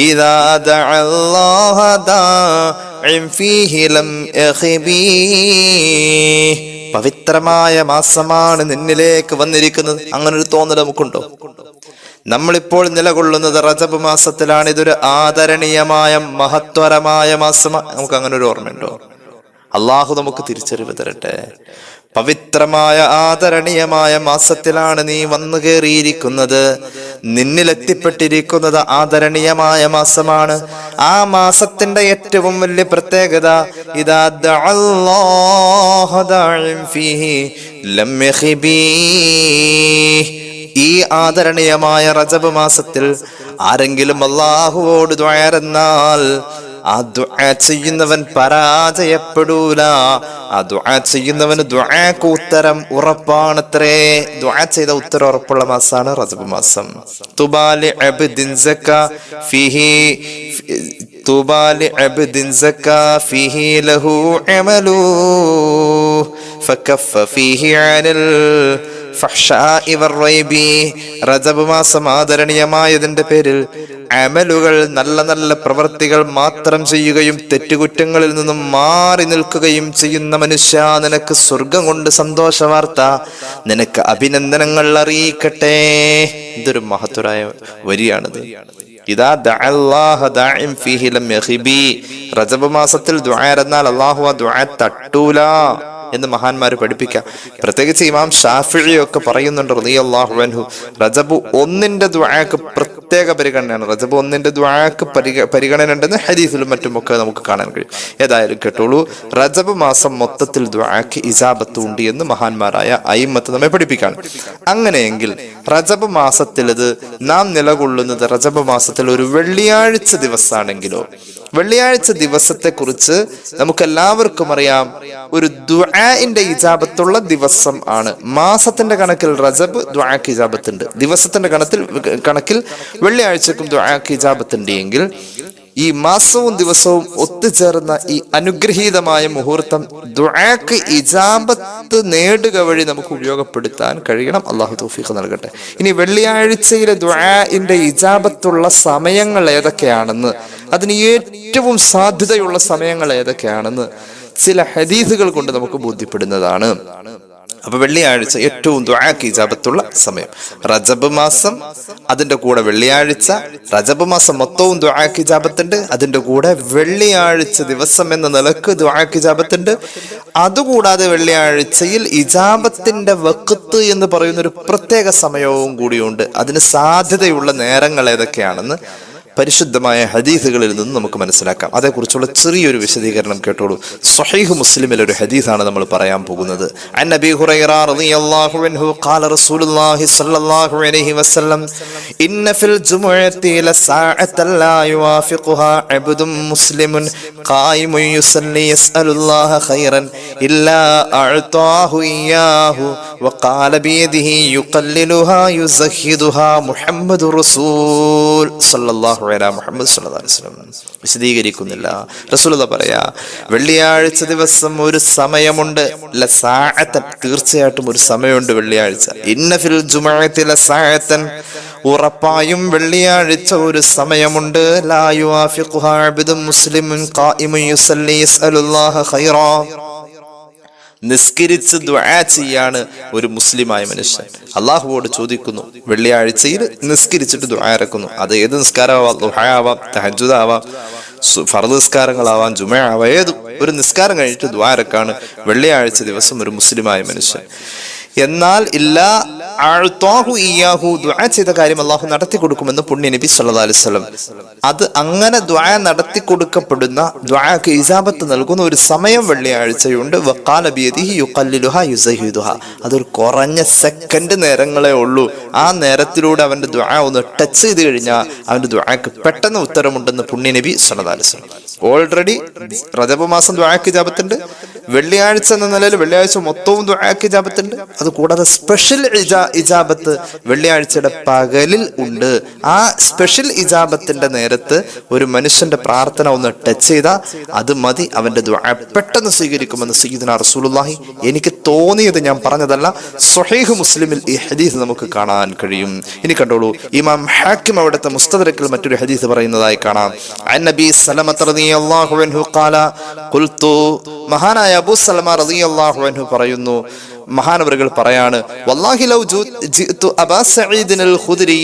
ഇദാ ദഅ അല്ലാഹ ദാഇൻ ഫീഹി ലം യഖബി. പവിത്രമായ മാസമാണ് നിന്നിലേക്ക് വന്നിരിക്കുന്നത്. അങ്ങനെ ഒരു തോന്നൽ നമുക്കുണ്ടോ? നമ്മളിപ്പോൾ നിലകൊള്ളുന്നത് റജബ് മാസത്തിലാണ്. ഇതൊരു ആദരണീയമായ മഹത്വരമായ മാസമാണ്. നമുക്ക് അങ്ങനെ ഒരു ഓർമ്മയുണ്ടോ? അള്ളാഹു നമുക്ക് തിരിച്ചറിവ് തരട്ടെ. പവിത്രമായ ആദരണീയമായ മാസത്തിലാണ് നീ വന്നു കയറിയിരിക്കുന്നത്. നിന്നിലെത്തിപ്പെട്ടിരിക്കുന്നത് ആദരണീയമായ മാസമാണ്. ആ മാസത്തിന്റെ ഏറ്റവും വലിയ പ്രത്യേകത ഇദാ ദഅല്ലാഹു ദാഇൻ ഫീഹി ലം യഖിബി. ഈ ആദരണീയമായ റജബ് മാസത്തിൽ ആരെങ്കിലും അല്ലാഹുവോട് ദുആ എന്നാൽ ആ ദുആ ചെയ്യുന്നവൻ പരാജയപ്പെടൂല. ആ ദുആ ചെയ്യുന്നവന് ദുആക്ക് ഉത്തരം ഉറപ്പാണത്രേ. ദുആ ചെയ്ത ഉത്തരം ഉറപ്പുള്ള മാസമാണ് റജബ് മാസം. തുബാലി അബ്ദിൻ സക്കാ ഫീഹി തുബാലി അബ്ദിൻ സക്കാ ഫീഹി ലഹു അമലു ഫകഫ ഫീഹി അനിൽ ഫഹ്ശാഇ വറൈബി. റജബ് മാസം ആദരണീയമായതിന്റെ പേരിൽ അമലുകൾ, നല്ല നല്ല പ്രവർത്തികൾ മാത്രം ചെയ്യുകയും തെറ്റുകുറ്റങ്ങളിൽ നിന്നും മാറി നിൽക്കുകയും ചെയ്യുന്ന മനുഷ്യ, നിനക്ക് സ്വർഗം കൊണ്ട് സന്തോഷ വാർത്ത, നിനക്ക് അഭിനന്ദനങ്ങൾ അറിയിക്കട്ടെ. ഇതൊരു മഹത്വരായ വരിയാണിത്. ഇദാ ദഅല്ലാഹ ദാഇൻ ഫീഹി ലം യഖിബി. റജബ് മാസത്തിൽ ദുആ എന്നാൽ അല്ലാഹു ആ ദുആ തട്ടൂല എന്ന് മഹാന്മാര് പഠിപ്പിക്കാം. പ്രത്യേകിച്ച് ഇമാം ഷാഫിഈ ഒക്കെ പറയുന്നുണ്ട് റളിയല്ലാഹു അൻഹു, റജബ് 1 ദുആക്ക് പ്രത്യേക പരിഗണനയാണ്. റജബ് 1 ദുആക്ക് പരിഗണന ഉണ്ടെന്ന് ഹദീസിലും മറ്റുമൊക്കെ നമുക്ക് കാണാൻ കഴിയും. ഏതായാലും കേട്ടോളൂ, റജബ് മാസം മൊത്തത്തിൽ ദുആക്ക് ഇജാബത്ത് ഉണ്ട് എന്ന് മഹാന്മാരായ അയിമ്മത്ത് നമ്മെ പഠിപ്പിക്കാണ്. അങ്ങനെയെങ്കിൽ റജബ് മാസത്തിൽ ഇത് നാം നിലകൊള്ളുന്നത് റജബ് മാസത്തിൽ ഒരു വെള്ളിയാഴ്ച ദിവസമാണെങ്കിലോ, വെള്ളിയാഴ്ച ദിവസത്തെ കുറിച്ച് നമുക്കെല്ലാവർക്കും അറിയാം, ഒരു ദുആഇന്റെ ഇജാബത്തുള്ള ദിവസം ആണ്. മാസത്തിന്റെ കണക്കിൽ റജബ് ദുആക്ക് ഇജാബത്തുണ്ട്, ദിവസത്തിന്റെ കണക്കിൽ വെള്ളിയാഴ്ചക്കും ദുആക്ക് ഇജാബത്തുണ്ട്. എങ്കിൽ ഈ മാസവും ദിവസവും ഒത്തുചേർന്ന ഈ അനുഗ്രഹീതമായ മുഹൂർത്തം ദുആക്ക് ഇജാബത്ത് നേടുക വഴി നമുക്ക് ഉപയോഗപ്പെടുത്താൻ കഴിയണം. അള്ളാഹു തൗഫീഖ് നൽകട്ടെ. ഇനി വെള്ളിയാഴ്ചയിലെ ദുആഇന്റെ ഇജാബത്തുള്ള സമയങ്ങൾ ഏതൊക്കെയാണെന്ന്, അതിന് ഏറ്റവും സാധ്യതയുള്ള സമയങ്ങൾ ഏതൊക്കെയാണെന്ന് ചില ഹദീസുകൾ കൊണ്ട് നമുക്ക് ബോധ്യപ്പെടുന്നതാണ്. അപ്പൊ വെള്ളിയാഴ്ച ഏറ്റവും ദുആക്ക് ഇജാബത്തുള്ള സമയം. റജബ് മാസം, അതിന്റെ കൂടെ വെള്ളിയാഴ്ച. റജബ് മാസം മൊത്തവും ദുആക്ക് ഇജാബത്തുണ്ട്, അതിന്റെ കൂടെ വെള്ളിയാഴ്ച ദിവസം എന്ന നിലക്ക് ദുആക്ക് ഇജാബത്തുണ്ട്. അതുകൂടാതെ വെള്ളിയാഴ്ചയിൽ ഇജാബത്തിന്റെ വഖ്ത് എന്ന് പറയുന്ന ഒരു പ്രത്യേക സമയവും കൂടിയുണ്ട്. അതിന് സാധ്യതയുള്ള നേരങ്ങൾ ഏതൊക്കെയാണെന്ന് പരിശുദ്ധമായ ഹദീസുകളിൽ നിന്ന് നമുക്ക് മനസ്സിലാക്കാം. അതേക്കുറിച്ചുള്ള ചെറിയൊരു വിശദീകരണം കേട്ടോളൂ. സ്വഹീഹ് മുസ്ലിമിലെ ഒരു ഹദീസാണ് നമ്മൾ പറയാൻ പോകുന്നത്. അൻ അബീ ഹുറൈറ റളിയല്ലാഹു അൻഹു ഖാല റസൂലുള്ളാഹി സ്വല്ലല്ലാഹു അലൈഹി വസല്ലം ഇന്ന ഫിൽ ജുമുഅത്തി ലസാഅത്തൻ ലാ യുവാഫിഖുഹാ അബ്ദുൻ മുസ്ലിമുൻ ഖായിമുൻ യുസല്ലി യസ്അലുല്ലാഹ ഖൈറൻ ഇല്ലാ അഅതാഹു ഇയ്യാഹു വഖാല ബിയദിഹി യുഖല്ലിലുഹാ യുസഹിദുഹാ മുഹമ്മദുർ റസൂൽ സ്വല്ലല്ലാഹു മുഹമ്മദ് സ്വല്ലല്ലാഹു അലൈഹി വസല്ലം. വിശദീകരിക്കുന്നില്ല, റസൂലുള്ളാഹി പറയാ, വെള്ളിയാഴ്ച ദിവസം ഒരു സമയമുണ്ട്. ലസാഅത്തൻ, തീർച്ചയായിട്ടും ഒരു സമയമുണ്ട് വെള്ളിയാഴ്ച. ഇന്ന ഫിൽ ജുമുഅത്തി ലസാഅത്തൻ, ഉറപ്പായും വെള്ളിയാഴ്ച ഒരു സമയമുണ്ട്. ലാ യുവാഫിഖുഹാ അബ്ദുൻ മുസ്ലിമുൻ ഖായിമുൻ യുസല്ലി യസ്അലുല്ലാഹ ഖൈറാ, നിസ്കരിച്ച് ദുആ ചെയ്യാണ് ഒരു മുസ്ലിമായ മനുഷ്യൻ. അള്ളാഹുവോട് ചോദിക്കുന്നു, വെള്ളിയാഴ്ചയിൽ നിസ്കരിച്ചിട്ട് ദുആ ഇറക്കുന്നു. അത് ഏത് നിസ്കാരമാവാം, ദുആ ആവാം, തഹജ്ജുദ് ആവാം, ഫർദ് നിസ്കാരങ്ങളാവാം, ജുമുഅ ആവാം, ഏത് ഒരു നിസ്കാരം കഴിഞ്ഞിട്ട് ദുആ ഇറക്കാണ് വെള്ളിയാഴ്ച ദിവസം ഒരു മുസ്ലിമായ മനുഷ്യൻ. എന്നാൽ ഇല്ലാ അഅതാഹു ഇയ്യാഹു, ദുആ ചെയ്ത കാര്യം അല്ലാഹു നടത്തി കൊടുക്കുമെന്ന് പുണ്യ നബി സല്ലല്ലാഹു അലൈഹി വസല്ലം. അത് അങ്ങനെ ദുആ നടത്തി കൊടുക്കപ്പെടുന്ന, ദുആക്ക് ഇജാബത്ത് നൽകുന്ന ഒരു സമയം വെള്ളിയാഴ്ചയുണ്ട്. വഖാല ബിയദിഹി യുഖല്ലിലുഹാ യുസഹിദുഹാ, അതൊരു കുറഞ്ഞ സെക്കൻഡ് നേരങ്ങളേ ഉള്ളൂ. ആ നേരത്തിലൂടെ അവന്റെ ദുആ ഒന്ന് ടച്ച് ചെയ്ത് കഴിഞ്ഞാൽ അവന്റെ ദുആക്ക് പെട്ടെന്ന് ഉത്തരമുണ്ടെന്ന് പുണ്യ നബി സല്ലല്ലാഹു അലൈഹി വസല്ലം. ഓൾറെഡി റജബ് മാസം ദുആക്ക് ഇജാബത്തുണ്ട്. വെള്ളിയാഴ്ച എന്ന നിലയിൽ വെള്ളിയാഴ്ച മൊത്തവും ദുആക്ക് ഇജാബത്തുണ്ട്. അത് കൂടാതെ സ്പെഷ്യൽ ഇജാബത്ത് വെള്ളിയാഴ്ചയുടെ പകലിൽ ഉണ്ട്. ആ സ്പെഷ്യൽ ഇജാബത്തിന്റെ നേരത്ത് ഒരു മനുഷ്യന്റെ പ്രാർത്ഥന ഒന്ന് ടച്ച് ചെയ്താൽ അത് മതി, അവന്റെ ദുആ പെട്ടെന്ന് സ്വീകരിക്കുമെന്ന് സയ്യിദുനാ റസൂലുള്ളാഹി. എനിക്ക് തോന്നിയത് ഞാൻ പറഞ്ഞതല്ല, സ്വഹീഹ് മുസ്ലിമിൽ ഈ ഹദീസ് നമുക്ക് കാണാൻ കഴിയും. ഇനി കണ്ടോളൂ, ഇമാം ഹാക്കിം അവിടുത്തെ മുസ്തദറക്കിൽ മറ്റൊരു ഹദീസ് പറയുന്നതായി കാണാം. അൻ നബി സല്ലമത റളിയല്ലാഹു അൻഹു ഖാല ഖുൽതു, മഹാനായ അബൂ സലമ റളിയല്ലാഹു അൻഹു പറയുന്നു, മഹാനവറുകൾ പറയാണ്, വല്ലാഹി ലൗ ജിഅ്തു അബാ സഈദിൽ ഖുദ്രി,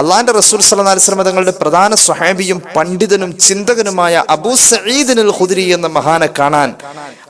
അല്ലാഹുവിന്റെ റസൂൽ സ്വല്ലല്ലാഹു അലൈഹി വസല്ലം തങ്ങളുടെ പ്രധാന സ്വഹാബിയും പണ്ഡിതനും ചിന്തകനുമായ അബൂ സഈദിൽ ഖുദ്രി എന്ന മഹാനെ കാണാൻ.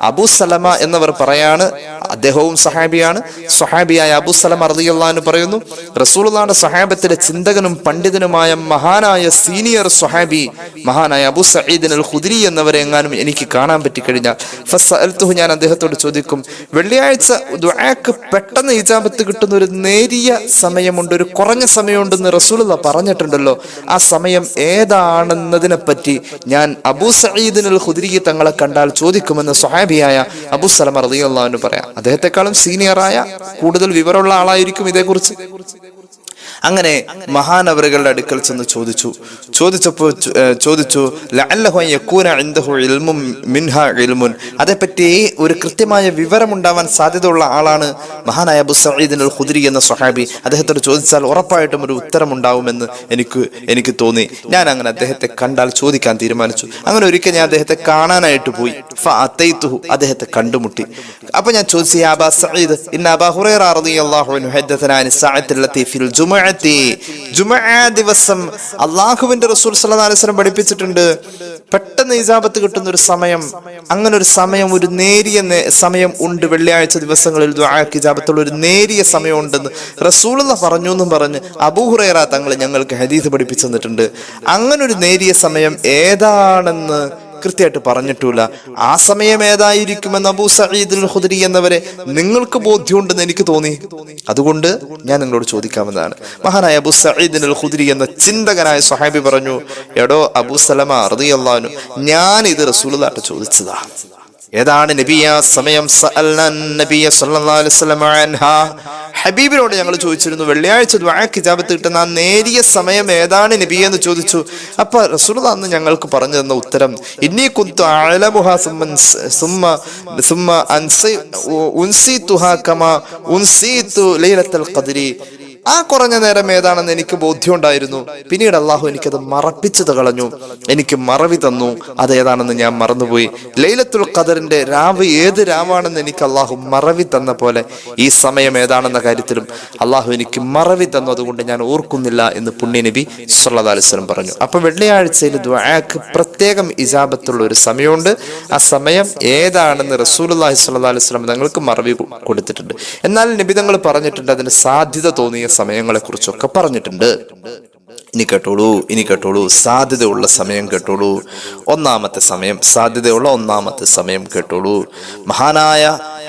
അബൂ സലമ എന്നവർ പറയാണ്, അദ്ദേഹവും സഹാബിയാണ്. സ്വഹാബിയായ അബൂ സലമ റളിയല്ലാഹു അൻഹു പറയുന്നു, റസൂലുള്ളാഹിയുടെ സ്വഹാബത്തിലെ ചിന്തകനും പണ്ഡിതനുമായ മഹാനായ സീനിയർ സ്വഹാബി മഹാനായ അബൂ സഈദിൽ ഖുദ്രി എന്നവരെ എങ്ങാനും എനിക്ക് കാണാൻ പറ്റിക്കഴിഞ്ഞാൽ ഫസഅൽതുഹു, ഞാൻ അദ്ദേഹത്തോട് ചോദിക്കും, വെള്ളിയാഴ്ച ദുആക്ക് പെട്ടെന്ന് ഇജാബത്ത് കിട്ടുന്ന ഒരു നേരിയ സമയമുണ്ട്, ഒരു കുറഞ്ഞ സമയമുണ്ടെന്ന് റസൂലുള്ളാഹി പറഞ്ഞിട്ടുണ്ടല്ലോ, ആ സമയം ഏതാണെന്നതിനെ പറ്റി ഞാൻ അബൂ സഈദിൽ ഖുദ്രി തങ്ങളെ കണ്ടാൽ ചോദിക്കുമെന്ന് സ്വഹാബിയായ അബൂ സലമ റളിയല്ലാഹു അൻഹു പറയാം. അദ്ദേഹത്തെക്കാളും സീനിയറായ കൂടുതൽ വിവരമുള്ള ആളായിരിക്കും ഇതേക്കുറിച്ച്. അങ്ങനെ മഹാനവറുകളുടെ അടുക്കൽ ചെന്ന് ചോദിച്ചു ലഅല്ലഹു യകൂന ഇൻദഹു ഇൽമുൻ മിൻഹാ ഇൽമുൻ, അതേപ്പറ്റി ഒരു കൃത്യമായ വിവരമുണ്ടാവാൻ സാധ്യതയുള്ള ആളാണ് മഹാനായ അബൂ സഈദിൽ ഖുദ്രി എന്ന സ്വഹാബി. അദ്ദേഹത്തോട് ചോദിച്ചാൽ ഉറപ്പായിട്ടും ഒരു ഉത്തരമുണ്ടാവുമെന്ന് എനിക്ക് തോന്നി. ഞാൻ അങ്ങനെ അദ്ദേഹത്തെ കണ്ടാൽ ചോദിക്കാൻ തീരുമാനിച്ചു. അങ്ങനെ ഒരിക്കൽ ഞാൻ അദ്ദേഹത്തെ കാണാനായിട്ട് പോയി. ഫഅതൈതുഹു, അദ്ദേഹത്തെ കണ്ടുമുട്ടി. അപ്പൊ ഞാൻ ചോദിച്ചു, യാ അബാ സഈദ് ഇന്ന അബാ ഹുറൈറ റളിയല്ലാഹു അൻഹു ഹദ്ദസനാ അനി സഅത്തി ലത്തി ഫിൽ ജുമുഅ ദിവസം അല്ലാഹുവിന്റെ റസൂൽ സ്വല്ലല്ലാഹു അലൈഹി വസല്ലം പഠിപ്പിച്ചിട്ടുണ്ട്, പെട്ടെന്ന് ഇജാബത്ത് കിട്ടുന്ന ഒരു സമയം, അങ്ങനെ ഒരു സമയം, ഒരു നേരിയ സമയം ഉണ്ട്. വെള്ളിയാഴ്ച ദിവസങ്ങളിൽ ദുആക്ക് ഇജാബത്തുള്ള ഒരു നേരിയ സമയം ഉണ്ടെന്ന് റസൂലുള്ളാഹി പറഞ്ഞു എന്നും പറഞ്ഞ് അബൂ ഹുറൈറ തങ്ങൾ ഞങ്ങൾക്ക് ഹദീസ് പഠിപ്പിച്ചു തന്നിട്ടുണ്ട്. അങ്ങനെ ഒരു നേരിയ സമയം ഏതാണെന്ന് കൃത്യമായിട്ട് പറഞ്ഞിട്ടില്ല. ആ സമയം ഏതായിരിക്കുമെന്ന് അബൂ സഈദിൽ ഖുദ്രി എന്നവരെ നിങ്ങൾക്ക് ബോധ്യമുണ്ടെന്ന് എനിക്ക് തോന്നി. അതുകൊണ്ട് ഞാൻ നിങ്ങളോട് ചോദിക്കാമെന്നാണ്. മഹാനായ അബൂ സഈദിൽ ഖുദ്രി എന്ന ചിന്തകനായ സ്വഹാബി പറഞ്ഞു, എടോ അബൂ സലമ റളിയല്ലാഹു അൻഹു, ഞാൻ ഇത് റസൂലുള്ളാഹിയോട് ചോദിച്ചതാ. ഏതാണ് നബിയ സമയം? ഹബീബിനോട് ഞങ്ങൾ ചോദിച്ചിരുന്നു, വെള്ളിയാഴ്ച ദുആക്ക് ഇജാബത്ത് കിട്ടുന്ന ആ നേരിയ സമയം ഏതാണ് നബിയെ എന്ന് ചോദിച്ചു. അപ്പൊ റസൂലുള്ളാഹി അന്ന് ഞങ്ങൾക്ക് പറഞ്ഞു തന്ന ഉത്തരം, ഇന്നി കുന്തു അഅലമുഹാ സുമ്മ ഉൻസിതുഹാ കമാ ഉൻസിതു ലൈലത്തുൽ ഖദ്രി. ആ കുറഞ്ഞ നേരം ഏതാണെന്ന് എനിക്ക് ബോധ്യമുണ്ടായിരുന്നു. പിന്നീട് അള്ളാഹു എനിക്കത് മറപ്പിച്ചത് കളഞ്ഞു, എനിക്ക് മറവി തന്നു. അതേതാണെന്ന് ഞാൻ മറന്നുപോയി. ലൈലത്തുൽ ഖദറിന്റെ രാവ് ഏത് രാവാണെന്ന് എനിക്ക് അള്ളാഹു മറവി തന്ന പോലെ ഈ സമയം ഏതാണെന്ന കാര്യത്തിലും അള്ളാഹു എനിക്ക് മറവി തന്നു. അതുകൊണ്ട് ഞാൻ ഓർക്കുന്നില്ല എന്ന് പുണ്യ നബി സല്ലല്ലാഹു അലൈഹി വസല്ലം പറഞ്ഞു. അപ്പൊ വെള്ളിയാഴ്ചയിൽ ദുആക്ക് പ്രത്യേകം ഇജാബത്തുള്ള ഒരു സമയമുണ്ട്. ആ സമയം ഏതാണെന്ന് റസൂലുള്ളാഹി സ്വല്ലല്ലാഹു അലൈഹി വസല്ലം തങ്ങൾക്ക് മറവി കൊടുത്തിട്ടുണ്ട്. എന്നാൽ നബി തങ്ങൾ പറഞ്ഞിട്ടുണ്ട്, അതിന് സാധ്യത തോന്നിയ സമയങ്ങളെ കുറിച്ചൊക്കെ പറഞ്ഞിട്ടുണ്ട്. ഇനി കേട്ടോളൂ, സാധ്യതയുള്ള സമയം കേട്ടോളൂ. ഒന്നാമത്തെ സമയം, സാധ്യതയുള്ള ഒന്നാമത്തെ സമയം കേട്ടോളൂ. മഹാനായ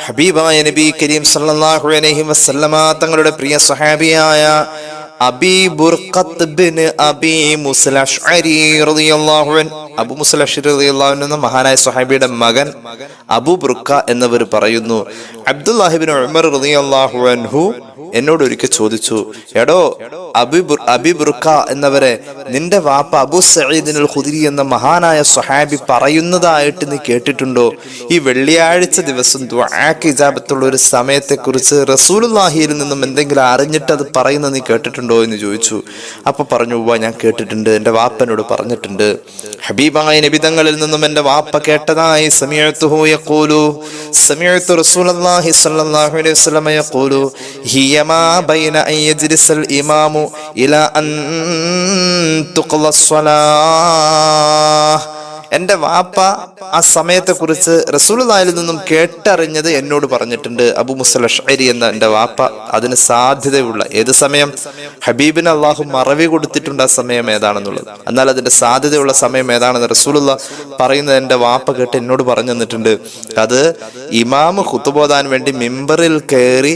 ഹബീബായ നബി കരീം സല്ലല്ലാഹു അലൈഹി വസല്ലമ തങ്ങളുടെ പ്രിയ സ്വഹാബിയായ അബീ ബുർഖത്ത് ബിൻ അബീ മുസ്അ അശ്അരി റളിയല്ലാഹു അൻഹു, അബൂ മുസ്അ അശ്അരി റളിയല്ലാഹു അൻഹു എന്ന മഹാനായ സ്വഹാബിയുടെ മകൻ അബൂ ബുർഖ എന്നവർ പറയുന്നു, അബ്ദുല്ലാഹി ഇബ്നു ഉമർ റളിയല്ലാഹു അൻഹു എന്നോട് ഒരിക്കൽ ചോദിച്ചു, എടോ അബീ ബുർഖ എന്നവരെ, നിന്റെ വാപ്പ അബൂ സഈദിൽ ഖുദ്രി എന്ന മഹാനായ സ്വഹാബി പറയുന്നതായിട്ട് നീ കേട്ടിട്ടുണ്ടോ? ഈ വെള്ളിയാഴ്ച ദിവസം ദുആക്ക് ഇജാബത്തുള്ള ഒരു സമയത്തെ കുറിച്ച് റസൂലുള്ളാഹിയിൽ നിന്നും എന്തെങ്കിലും അറിഞ്ഞിട്ട് അത് പറയുന്നത് നീ കേട്ടിട്ടുണ്ടോ എന്ന് ചോദിച്ചു. അപ്പൊ പറഞ്ഞു, ഞാൻ കേട്ടിട്ടുണ്ട്, എന്റെ വാപ്പനോട് പറഞ്ഞിട്ടുണ്ട്. ഹബീബായ നബിതങ്ങളിൽ നിന്നും എന്റെ വാപ്പ കേട്ടതായി സമീഅതുഹു യഖൂലു റസൂലുള്ളാഹി സ്വല്ലല്ലാഹു അലൈഹി വസല്ലം യഖൂലു ഹിയമാ ബൈന അൻ യജ്ലിസൽ ഇമാമു ഇലാ അൻ തുഖ്ള സ്വലാഹ്. എന്റെ വാപ്പ ആ സമയത്തെ കുറിച്ച് റസൂലുള്ളാഹിയിൽ നിന്നും കേട്ടറിഞ്ഞത് എന്നോട് പറഞ്ഞിട്ടുണ്ട്. അബൂ മുസ്അ അശ്അരി എന്ന എന്റെ വാപ്പ അതിന് സാധ്യതയുള്ള ഏത് സമയം? ഹബീബിന് അള്ളാഹു മറവി കൊടുത്തിട്ടുണ്ട് ആ സമയം ഏതാണെന്നുള്ളത്. എന്നാൽ അതിന്റെ സാധ്യതയുള്ള സമയം ഏതാണെന്ന് റസൂലുള്ളാഹി പറയുന്നത് എന്റെ വാപ്പ കേട്ട് എന്നോട് പറഞ്ഞു തന്നിട്ടുണ്ട്. അത് ഇമാമ് ഖുതുബ ഓതാൻ വേണ്ടി മിമ്പറിൽ കയറി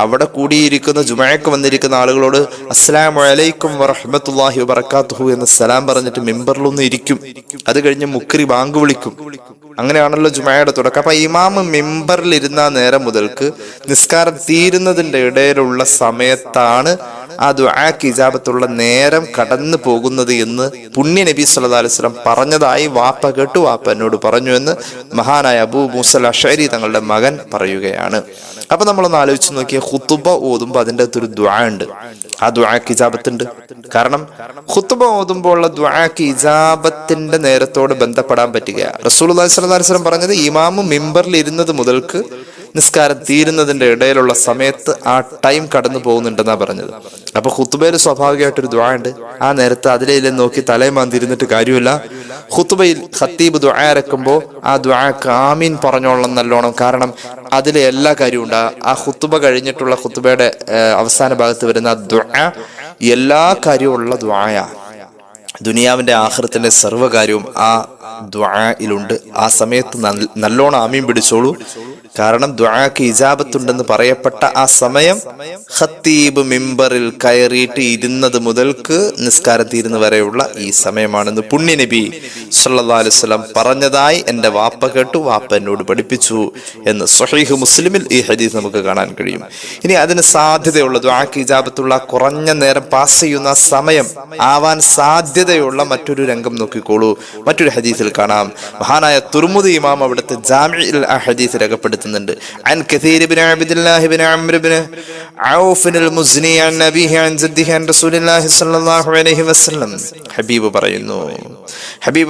അവിടെ കൂടിയിരിക്കുന്ന ജുമഅക്ക് വന്നിരിക്കുന്ന ആളുകളോട് അസ്സലാമു അലൈക്കും വറഹ്മത്തുള്ളാഹി വബറകാതുഹു എന്ന് സലാം പറഞ്ഞിട്ട് മിമ്പറിലൊന്ന് ഇരിക്കും. അത് കഴിഞ്ഞ് മുക്രി ബാങ്ക് വിളിക്കും. അങ്ങനെയാണല്ലോ ജുമഅയുടെ തുടക്കം. അപ്പൊ ഇമാമ് മിമ്പറിൽ ഇരുന്ന നേരം മുതൽക്ക് നിസ്കാരം തീരുന്നതിന്റെ ഇടയിലുള്ള സമയത്താണ് ആ ദുആക്ക് ഇജാബത്തുള്ള നേരം കടന്നു പോകുന്നത് എന്ന് പുണ്യ നബി സല്ലല്ലാഹു അലൈഹി വസല്ലം പറഞ്ഞതായി വാപ്പ കേട്ടു. വാപ്പ എന്നോട് പറഞ്ഞു എന്ന് മഹാനായ അബൂ മുസ്അ അശ്അരി തങ്ങളുടെ മകൻ പറയുകയാണ്. അപ്പൊ നമ്മളൊന്ന് ആലോചിച്ച് നോക്കിയാൽ ഖുതുബ ഓതുമ്പോൾ അതിൻ്റെ അകത്തൊരു ദുആ ഉണ്ട്. ആ ദുആക്ക് ഇജാബത്ത് ഉണ്ട്. കാരണം ഖുതുബ ഓതുമ്പോൾ ഉള്ള ദുആക്ക് ഇജാബത്തിന്റെ നേരത്തോട് ബന്ധപ്പെടാൻ പറ്റുക. റസൂലുള്ളാഹി സ്വല്ലല്ലാഹു അലൈഹി വസല്ലം പറഞ്ഞത് ഇമാമു മിമ്പറിൽ ഇരുന്നത് മുതൽക്ക് നിസ്കാരം തീരുന്നതിന്റെ ഇടയിലുള്ള സമയത്ത് ആ ടൈം കടന്നു പോകുന്നുണ്ടെന്നാ പറഞ്ഞത്. അപ്പൊ ഖുത്ബയിൽ സ്വാഭാവികമായിട്ടൊരു ദുആ ഉണ്ട്. ആ നേരത്ത് അതിലെ നോക്കി തലയമാന്തിരുന്നിട്ട് കാര്യമില്ല. ഖുത്ബയിൽ ഖത്തീബ് ദുആ ഇറക്കുമ്പോൾ ആ ദുആക്ക് ആമീൻ പറഞ്ഞോളണം നല്ലോണം. കാരണം അതിലെ എല്ലാ കാര്യവും ഉണ്ട്. ആ ഖുത്ബ കഴിഞ്ഞിട്ടുള്ള ഖുത്ബയുടെ അവസാന ഭാഗത്ത് വരുന്ന ദുആ എല്ലാ കാര്യവും ഉള്ള ദുആയാ. ദുനിയാവിന്റെ ആഖിറത്തിന്റെ സർവ്വകാര്യവും ആ ദുആയിലുണ്ട്. ആ സമയത്ത് നല്ലോണം ആമീൻ പിടിച്ചോളൂ. കാരണം ദുആക്ക് ഇജാബത്തുണ്ടെന്ന് പറയപ്പെട്ട ആ സമയം ഖത്തീബ് മിമ്പറിൽ കയറിയിട്ട് ഇരുന്നത് മുതൽക്ക് നിസ്കാരം തീരുന്ന വരെയുള്ള ഈ സമയമാണെന്ന് പുണ്യ നബി സല്ലല്ലാഹു അലൈഹി വസല്ലം പറഞ്ഞതായി എൻ്റെ വാപ്പ കേട്ടു, വാപ്പ എന്നോട് പഠിപ്പിച്ചു എന്ന് സ്വഹീഹ് മുസ്ലിമിൽ ഈ ഹദീസ് നമുക്ക് കാണാൻ കഴിയും. ഇനി അതിന് സാധ്യതയുള്ള ദുആക്ക് ഇജാബത്തുള്ള കുറഞ്ഞ നേരം പാസ് ചെയ്യുന്ന സമയം ആവാൻ സാധ്യതയുള്ള മറ്റൊരു രംഗം നോക്കിക്കോളൂ. മറ്റൊരു ഹദീസിൽ കാണാം. മഹാനായ തുർമുദി ഇമാം അവിടുത്തെ ജാമിഉൽ അഹദീസ് രേഖപ്പെടുത്തുന്നുണ്ട്. عن كثير بن عبد الله بن عمرو بن عوف المزني عن أبيه عن جده عن رسول الله صلى الله عليه وسلم. ഹബീബ്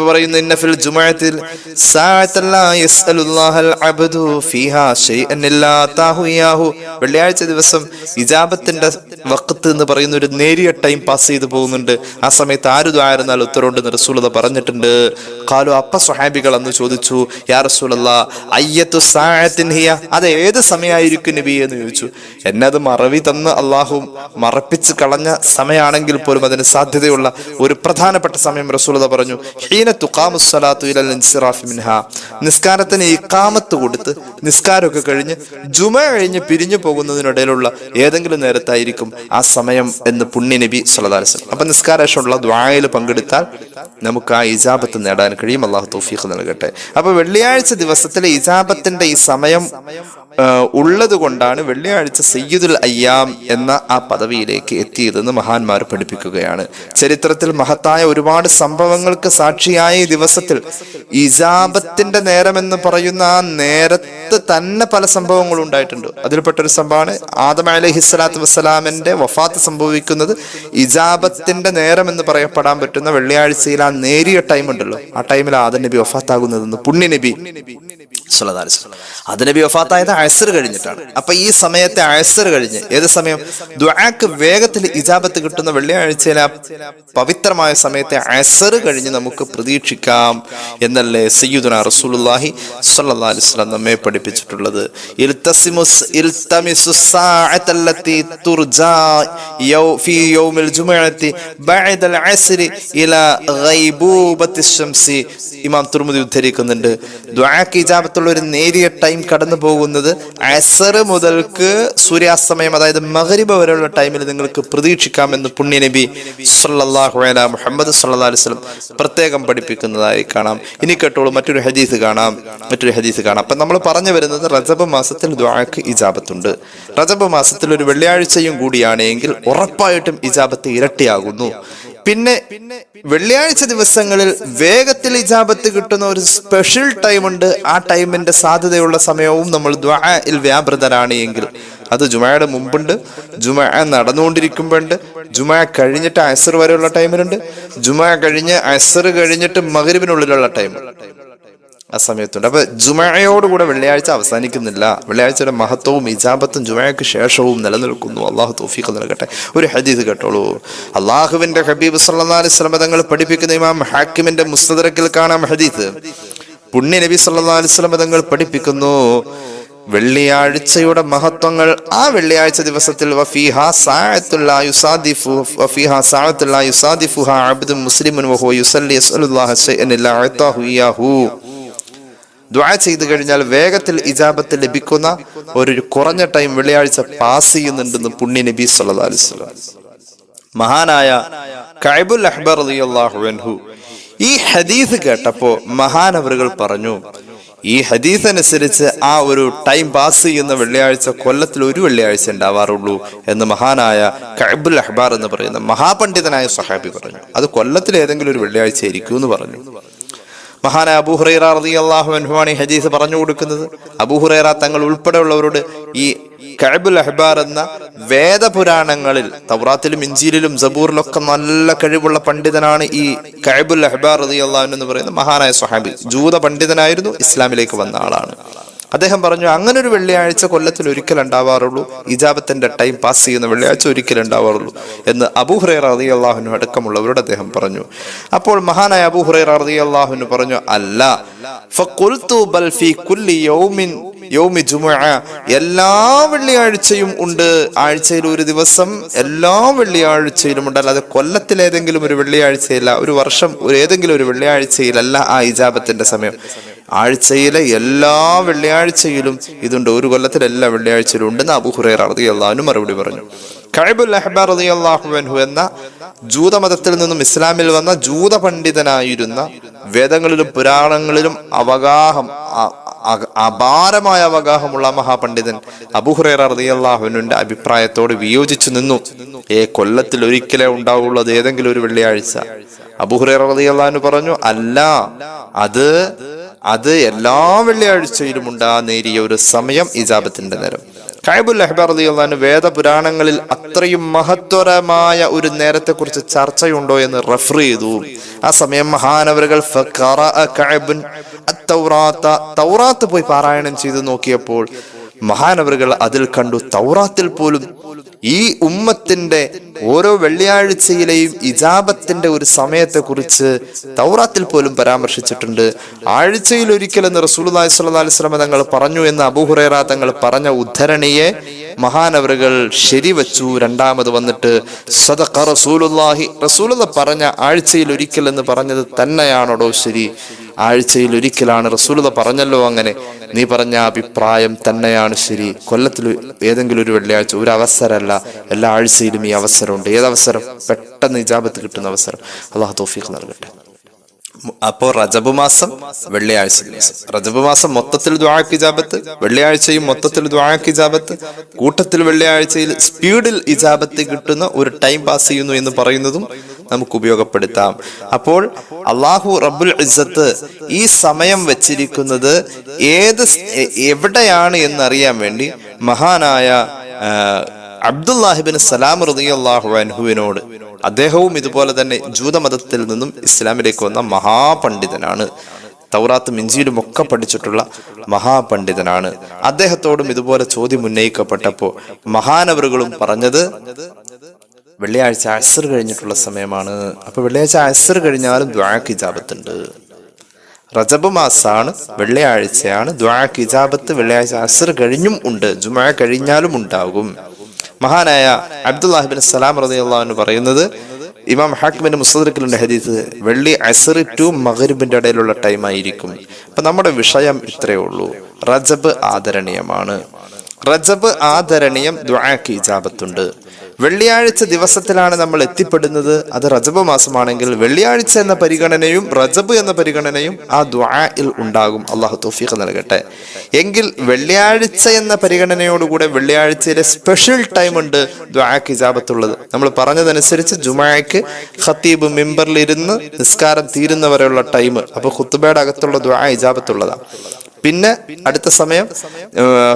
പറയുന്നു ഇന്ന ഫിൽ ജുമുഅത്തിൽ സഅതൻ ലാ യസ്അലുല്ലാഹൽ അബ്ദു ഫീഹാ ശൈഅൻ ഇല്ലാ താഹു യാഹു. വെള്ളിയാഴ്ച ദിവസം ഇജാബത്തിന്റെ വഖത്ത് എന്ന് പറയുന്ന ഒരു നേരിയ ടൈം പാസ് ചെയ്തു പോകുന്നുണ്ട്. ആ സമയത്ത് ആര് ദുആ ഇരുന്നാൽ ഉത്തരവുണ്ടെന്ന് റസൂലുള്ളാഹി പറഞ്ഞിട്ടുണ്ട്. ഖാലു, അപ്പ സ്വഹാബികൾ അന്ന് ചോദിച്ചു, യാ റസൂലല്ലാഹ് അയ്യതു സഅത്തിൻ ഹിയ, അത് ഏത് സമയമായിരിക്കും നബി എന്ന് ചോദിച്ചു. എന്നത് മറവി തന്ന് അള്ളാഹു മറപ്പിച്ച് കളഞ്ഞ സമയമാണെങ്കിൽ പോലും അതിന് സാധ്യതയുള്ള ഒരു പ്രധാനപ്പെട്ട സമയം റസൂലുള്ളാഹി പറഞ്ഞു, ഹീന തുഖാമുസ് സ്വലാത്തു ഇലൽ ഇൻസിറാഫി മിൻഹാ, നിസ്കാരത്തിന് ഇഖാമത്ത് കൊടുത്ത് നിസ്കാരമൊക്കെ കഴിഞ്ഞ് ജുമ കഴിഞ്ഞ് പിരിഞ്ഞു പോകുന്നതിനിടയിലുള്ള ഏതെങ്കിലും നേരത്തായിരിക്കും ആ സമയം എന്ന് പുണ്യ നബി സല്ലല്ലാഹു അലൈഹി വസല്ലം. അപ്പൊ നിസ്കാരശേഷമുള്ള ദുആയിൽ പങ്കെടുത്താൽ നമുക്ക് ആ ഇജാബത്ത് നേടാൻ കഴിയും. അള്ളാഹു തൗഫീഖ് നൽകട്ടെ. അപ്പൊ വെള്ളിയാഴ്ച ദിവസത്തിലെ ഇജാബത്തിന്റെ ഈ സമയം ഉള്ളത് കൊണ്ടാണ് വെള്ളിയാഴ്ച സയ്യിദുൽ അയ്യാം എന്ന ആ പദവിയിലേക്ക് എത്തിയതെന്ന് മഹാന്മാർ പഠിപ്പിക്കുകയാണ്. ചരിത്രത്തിൽ മഹത്തായ ഒരുപാട് സംഭവങ്ങൾക്ക് സാക്ഷിയായ ഈ ദിവസത്തിൽ ഇജാബത്തിന്റെ നേരം എന്ന് പറയുന്ന ആ നേരത്ത് തന്നെ പല സംഭവങ്ങളും ഉണ്ടായിട്ടുണ്ട്. അതിൽപ്പെട്ടൊരു സംഭവമാണ് ആദം അലൈഹിസ്സലാത്തു വസ്സലാമിന്റെ വഫാത്ത് സംഭവിക്കുന്നത് ഇജാബത്തിന്റെ നേരം എന്ന് പറയപ്പെടാൻ പറ്റുന്ന വെള്ളിയാഴ്ചയിൽ ആ നേരിയ ടൈം ഉണ്ടല്ലോ, ആ ടൈമിൽ ആദം നബി വഫാത്താകുന്നതെന്ന് പുണ്യ നബി സല്ലല്ലാഹു അലൈഹി വസല്ലം. ആദം നബി വഫാത്തായത് അസ്ർ കഴിഞ്ഞിട്ടാണ്. അപ്പൊ ഈ സമയത്തെ അസ്ർ കഴിഞ്ഞ് ഏത് സമയം ദുആക്ക് വേഗത്തിൽ ഇജാബത്ത് കിട്ടുന്ന വെള്ളിയാഴ്ചയിലെ പവിത്രമായ സമയത്തെ അസ്ർ കഴിഞ്ഞ് നമുക്ക് പ്രതീക്ഷിക്കാം എന്നല്ലേ സയ്യിദുനാ റസൂലുള്ളാഹി സ്വല്ലല്ലാഹു അലൈഹി വസല്ലം നമ്മെ പഠിപ്പിച്ചിട്ടുള്ളത്. ഇൽതമിസു സാഅത്തല്ലതി തുർജാ ഫീ യൗമിൽ ജുമുഅത്തി ബഅദൽ അസ്രി ഇലാ ഗൈബൂബത്തി ശംസി. ഇമാം തുർമുദി ഉദ്ധരിക്കുന്നുണ്ട്, ദുആക്ക് ഇജാബത്തുള്ള ഒരു നേരിയ ടൈം കടന്നു പോകുന്നത് അസ്ർ മുതൽക്ക് സൂര്യാസ്തമയം, അതായത് മഗ്രിബ് വരെയുള്ള ടൈമിൽ നിങ്ങൾക്ക് പ്രതീക്ഷിക്കാമെന്ന് പുണ്യ നബി സല്ലല്ലാഹു അലൈഹി മുഹമ്മദ് സല്ലല്ലാഹു അലൈഹി വസല്ലം പ്രത്യേകം പഠിപ്പിക്കുന്നതായി കാണാം. ഇനി കേട്ടോളൂ, മറ്റൊരു ഹദീസ് കാണാം. അപ്പൊ നമ്മൾ പറഞ്ഞു വരുന്നത് റജബ് മാസത്തിൽ ദുആക്ക് ഇജാബത്തുണ്ട്. റജബ് മാസത്തിൽ ഒരു വെള്ളിയാഴ്ചയും കൂടിയാണെങ്കിൽ ഉറപ്പായിട്ടും ഇജാബത്ത് ഇരട്ടിയാകുന്നു. പിന്നെ വെള്ളിയാഴ്ച ദിവസങ്ങളിൽ വേഗത്തിൽ ഇജാബത്ത് കിട്ടുന്ന ഒരു സ്പെഷ്യൽ ടൈമുണ്ട്. ആ ടൈമിന്റെ സാധ്യതയുള്ള സമയവും നമ്മൾ ദുആഇൽ വ്യാപൃതരാണ് എങ്കിൽ അത് ജുമഅയുടെ മുമ്പുണ്ട്, ജുമഅ നടന്നുകൊണ്ടിരിക്കുമ്പോഴുണ്ട്, ജുമഅ കഴിഞ്ഞിട്ട് അസ്ർ വരെയുള്ള ടൈമിലുണ്ട്, ജുമഅ കഴിഞ്ഞ് അസ്ർ കഴിഞ്ഞിട്ട് മഗ്രിബിനുള്ളിലുള്ള ടൈം ആ സമയത്തുണ്ട്. അപ്പൊ ജുമഅയോടുകൂടെ വെള്ളിയാഴ്ച അവസാനിക്കുന്നില്ല. വെള്ളിയാഴ്ചയുടെ മഹത്വവും ഇജാബത്തും ജുമഅയ്ക്ക് ശേഷവും നിലനിൽക്കുന്നു. അള്ളാഹു തൗഫീഖ് നൽകട്ടെ. ഒരു ഹദീസ് കേട്ടോളൂ. അള്ളാഹുവിന്റെ ഹബീബ് സല്ലല്ലാഹു അലൈഹി വസല്ലം തങ്ങൾ പഠിപ്പിക്കുന്ന ഇമാം ഹാക്കിമിന്റെ മുസ്തദറക്കിൽ കാണാം ഹദീസ്. പുണ്യ നബി സല്ലല്ലാഹു അലൈഹി വസല്ലം തങ്ങൾ പഠിപ്പിക്കുന്നു, വെള്ളിയാഴ്ചയുടെ മഹത്വങ്ങൾ ആ വെള്ളിയാഴ്ച ദിവസത്തിൽ വഫീഹാ സഅത്തുൻ ലാ യുസാദിഫുഹാ അബ്ദുൻ മുസ്ലിമുൻ വഹുവ യുസല്ലി യസ്അലുല്ലാഹ ശൈഅൻ ഇല്ലാ അതാഹു ഇയാഹു. ദുആ ചെയ്തു കഴിഞ്ഞാൽ വേഗത്തിൽ ഇജാബത്ത് ലഭിക്കുന്ന ഒരു കുറഞ്ഞ ടൈം വെള്ളിയാഴ്ച പാസ് ചെയ്യുന്നുണ്ടെന്ന് പുണ്യ നബി സല്ലല്ലാഹു അലൈഹി വസല്ലം. മഹാനായ കഅബുൽ അഹ്ബർ റളിയല്ലാഹു അൻഹു ഈ ഹദീസ് കേട്ടപ്പോ മഹാനവറുകൾ പറഞ്ഞു, ഈ ഹദീസ് അനുസരിച്ച് ആ ഒരു ടൈം പാസ് ചെയ്യുന്ന വെള്ളിയാഴ്ച കൊല്ലത്തിൽ ഒരു വെള്ളിയാഴ്ച ഉണ്ടാവാറുള്ളൂ എന്ന് മഹാനായ കഅബുൽ അഹ്ബാർ എന്ന് പറയുന്ന മഹാപണ്ഡിതനായ സ്വഹാബി പറഞ്ഞു. അത് കൊല്ലത്തിൽ ഏതെങ്കിലും ഒരു വെള്ളിയാഴ്ച ആയിരിക്കും എന്ന് പറഞ്ഞു. മഹാനായ അബൂ ഹുറൈറ റളിയല്ലാഹു അൻഹു ആണ് ഈ ഹദീസ് പറഞ്ഞു കൊടുക്കുന്നത്. അബൂ ഹുറൈറ തങ്ങൾ ഉൾപ്പെടെയുള്ളവരോട് ഈ കഅബുൽ അഹ്ബാർ എന്ന വേദപുരാണങ്ങളിൽ തൗറാത്തിലും ഇഞ്ചീലിലും സബൂറിലൊക്കെ നല്ല കഴിവുള്ള പണ്ഡിതനാണ് ഈ കഅബുൽ അഹ്ബാർ റളിയല്ലാഹു അൻഹു എന്ന് പറയുന്ന മഹാനായ സ്വഹാബി. ജൂത പണ്ഡിതനായിരുന്നു, ഇസ്ലാമിലേക്ക് വന്ന ആളാണ്. അദ്ദേഹം പറഞ്ഞു, അങ്ങനെ ഒരു വെള്ളിയാഴ്ച കൊല്ലത്തിൽ ഒരിക്കൽ ഉണ്ടാവാറുള്ളൂ, ഇജാബത്തിന്റെ ടൈം പാസ് ചെയ്യുന്ന വെള്ളിയാഴ്ച ഒരിക്കൽ ഉണ്ടാവാറുള്ളൂ എന്ന് അബൂ ഹുറൈറ റളിയല്ലാഹു അൻഹു അടക്കമുള്ളവരോട് അദ്ദേഹം പറഞ്ഞു. അപ്പോൾ മഹാനായ അബൂ ഹുറൈറ റളിയല്ലാഹു അൻഹു പറഞ്ഞു, അല്ല, ഫഖുൽതു ബൽ ഫീ കുല്ലി യൗമി ജുമുഅ, എല്ലാ വെള്ളിയാഴ്ചയും ഉണ്ട്, ആഴ്ചയിൽ ഒരു ദിവസം എല്ലാ വെള്ളിയാഴ്ചയിലും ഉണ്ട്, അല്ലാതെ കൊല്ലത്തിൽ ഏതെങ്കിലും ഒരു വെള്ളിയാഴ്ചയില്ല, ഒരു വർഷം ഏതെങ്കിലും ഒരു വെള്ളിയാഴ്ചയിലല്ല ആ ഇജാബത്തിന്റെ സമയം. ആഴ്ചയിലെ എല്ലാ വെള്ളിയാഴ്ചയിലും ഇതുണ്ട്, ഒരു കൊല്ലത്തിലെ എല്ലാ വെള്ളിയാഴ്ചയിലും ഉണ്ടെന്ന് അബൂ ഹുറൈറ റളിയല്ലാഹു അൻഹു മറുപടി പറഞ്ഞു. കഅബുൽ അഹ്ബാർ റളിയല്ലാഹു അൻഹു എന്ന ജൂതമതത്തിൽ നിന്നും ഇസ്ലാമിൽ വന്ന ജൂത പണ്ഡിതനായിരുന്ന, വേദങ്ങളിലും പുരാണങ്ങളിലും അപാരമായ അവഗാഹമുള്ള മഹാപണ്ഡിതൻ അബൂ ഹുറൈറ റളിയല്ലാഹു അൻഹുവിന്റെ അഭിപ്രായത്തോട് വിയോജിച്ചു നിന്നു. കൊല്ലത്തിൽ ഒരിക്കലേ ഉണ്ടാവുള്ളൂ, അത് ഏതെങ്കിലും ഒരു വെള്ളിയാഴ്ച. അബൂ ഹുറൈറ റളിയല്ലാഹു അൻഹു പറഞ്ഞു, അല്ല, അത് എല്ലാ വെള്ളിയാഴ്ചയിലും ഉണ്ട് ആ നേരിയ ഒരു സമയം, ഇജാബത്തിന്റെ നേരം. കഅബുൽ അഹ്ബാർ റളിയല്ലാഹു അൻഹു വേദപുരാണങ്ങളിൽ അത്രയും മഹത്വരമായ ഒരു നേരത്തെ കുറിച്ച് ചർച്ചയുണ്ടോ എന്ന് റെഫർ ചെയ്തു. ആ സമയം മഹാനവറുകൾ തൗറാത്ത് പോയി പാരായണം ചെയ്ത് നോക്കിയപ്പോൾ മഹാനവറുകൾ അതിൽ കണ്ടു, തൗറാത്തിൽ പോലും ഈ ഉമ്മത്തിന്റെ ഓരോ വെള്ളിയാഴ്ചയിലെയും ഇജാബത്തിന്റെ ഒരു സമയത്തെ കുറിച്ച് തൗറാത്തിൽ പോലും പരാമർശിച്ചിട്ടുണ്ട്. ആഴ്ചയിൽ ഒരിക്കലെന്ന് റസൂലുള്ളാഹി സ്വല്ലല്ലാഹു അലൈഹി വസല്ലം തങ്ങൾ പറഞ്ഞു എന്ന് അബൂ ഹുറൈറ തങ്ങൾ പറഞ്ഞ ഉദ്ധരണിയെ മഹാനവറുകൾ ശരിവച്ചു. രണ്ടാമത് വന്നിട്ട് സദഖ റസൂലുള്ളാഹി, റസൂലുള്ളാഹി പറഞ്ഞ ആഴ്ചയിൽ ഒരിക്കൽ എന്ന് പറഞ്ഞത് തന്നെയാണോ ശരി? ആഴ്ചയിൽ ഒരിക്കലാണ് റസൂലുള്ളാഹി പറഞ്ഞല്ലോ, അങ്ങനെ നീ പറഞ്ഞ അഭിപ്രായം തന്നെയാണ് ശരി. കൊല്ലത്തിൽ ഏതെങ്കിലും ഒരു വെള്ളിയാഴ്ച ഒരു അവസരമല്ല, എല്ലാ ആഴ്ചയിലും ഈ അവസരമുണ്ട്. ഏതവസരം? പെട്ടെന്ന് ഇജാബത്ത് കിട്ടുന്ന അവസരം. അല്ലാഹു തൗഫീഖ് നൽകട്ടെ. അപ്പോ റജബ് മാസം വെള്ളിയാഴ്ച ദിവസം, റജബ് മാസം മൊത്തത്തിൽ ദുആക്ക് ഇജാബത്ത്, വെള്ളിയാഴ്ചയും മൊത്തത്തിൽ ദുആക്ക് ഇജാബത്ത്, കൂട്ടത്തിൽ വെള്ളിയാഴ്ചയിൽ സ്പീഡിൽ ഇജാബത്ത് കിട്ടുന്ന ഒരു ടൈം പാസ് ചെയ്യുന്നു എന്ന് പറയുന്നതും നമുക്ക് ഉപയോഗപ്പെടുത്താം. അപ്പോൾ അല്ലാഹു റബ്ബുൽ ഇസ്സത്ത് ഈ സമയം വെച്ചിരിക്കുന്നത് എവിടെയാണ് എന്നറിയാൻ വേണ്ടി മഹാനായ അബ്ദുല്ലാഹി ഇബ്നു സലാം റളിയല്ലാഹു അൻഹുവിനോട്, അദ്ദേഹവും ഇതുപോലെ തന്നെ ജൂതമതത്തിൽ നിന്നും ഇസ്ലാമിലേക്ക് വന്ന മഹാപണ്ഡിതനാണ്, തൗറാത്തും ഇഞ്ചീലും ഒക്കെ പഠിച്ചിട്ടുള്ള മഹാപണ്ഡിതനാണ്. അദ്ദേഹത്തോടും ഇതുപോലെ ചോദ്യം ഉന്നയിക്കപ്പെട്ടപ്പോൾ മഹാനവറുകളും പറഞ്ഞത് വെള്ളിയാഴ്ച അസ്ർ കഴിഞ്ഞിട്ടുള്ള സമയമാണ്. അപ്പൊ വെള്ളിയാഴ്ച അസ്ർ കഴിഞ്ഞാലും ദുആക്ക് ഇജാബത്തുണ്ട്. റജബ് മാസാണ്, വെള്ളിയാഴ്ചയാണ്, ദുആക്ക് ഇജാബത്ത് വെള്ളിയാഴ്ച അസ്ർ കഴിഞ്ഞും ഉണ്ട്, ജുമുഅ കഴിഞ്ഞാലും ഉണ്ടാകും. മഹാനായ അബ്ദുല്ലാഹി ഇബ്നു സലാം റളിയല്ലാഹു അൻഹു പറയുന്നത്, ഇമാം ഹാക്കിമിന്റെ മുസ്തദ്രക്കിലുണ്ട് ഹദീസ്, വെള്ളി അസ്ർ ടു മഗ്രിബിന്റെ ഇടയിലുള്ള ടൈം ആയിരിക്കും. അപ്പൊ നമ്മുടെ വിഷയം ഇത്രയേ ഉള്ളൂ, റജബ് ആദരണീയമാണ്, റജബ് ആദരണീയം, ദുആക്ക് ഇജാബത്തുണ്ട്. വെള്ളിയാഴ്ച ദിവസത്തിലാണ് നമ്മൾ എത്തിപ്പെടുന്നത്, അത് റജബ് മാസമാണെങ്കിൽ വെള്ളിയാഴ്ച എന്ന പരിഗണനയും റജബ് എന്ന പരിഗണനയും ആ ദുആയിൽ ഉണ്ടാകും. അല്ലാഹു തൗഫീഖ് നൽകട്ടെ. എങ്കിൽ വെള്ളിയാഴ്ച എന്ന പരിഗണനയോടുകൂടെ വെള്ളിയാഴ്ചയിലെ സ്പെഷ്യൽ ടൈം ഉണ്ട് ദുആക്ക് ഇജാബത്തുള്ളത്. നമ്മൾ പറഞ്ഞതനുസരിച്ച് ജുമുഅക്ക് ഖത്തീബ് മിമ്പറിൽ ഇരുന്ന് നിസ്കാരം തീരുന്നവരെയുള്ള ടൈം, അപ്പൊ ഖുത്ബയുടെ അകത്തുള്ള ദുആ ഇജാബത്തുള്ളതാണ്. പിന്നെ അടുത്ത സമയം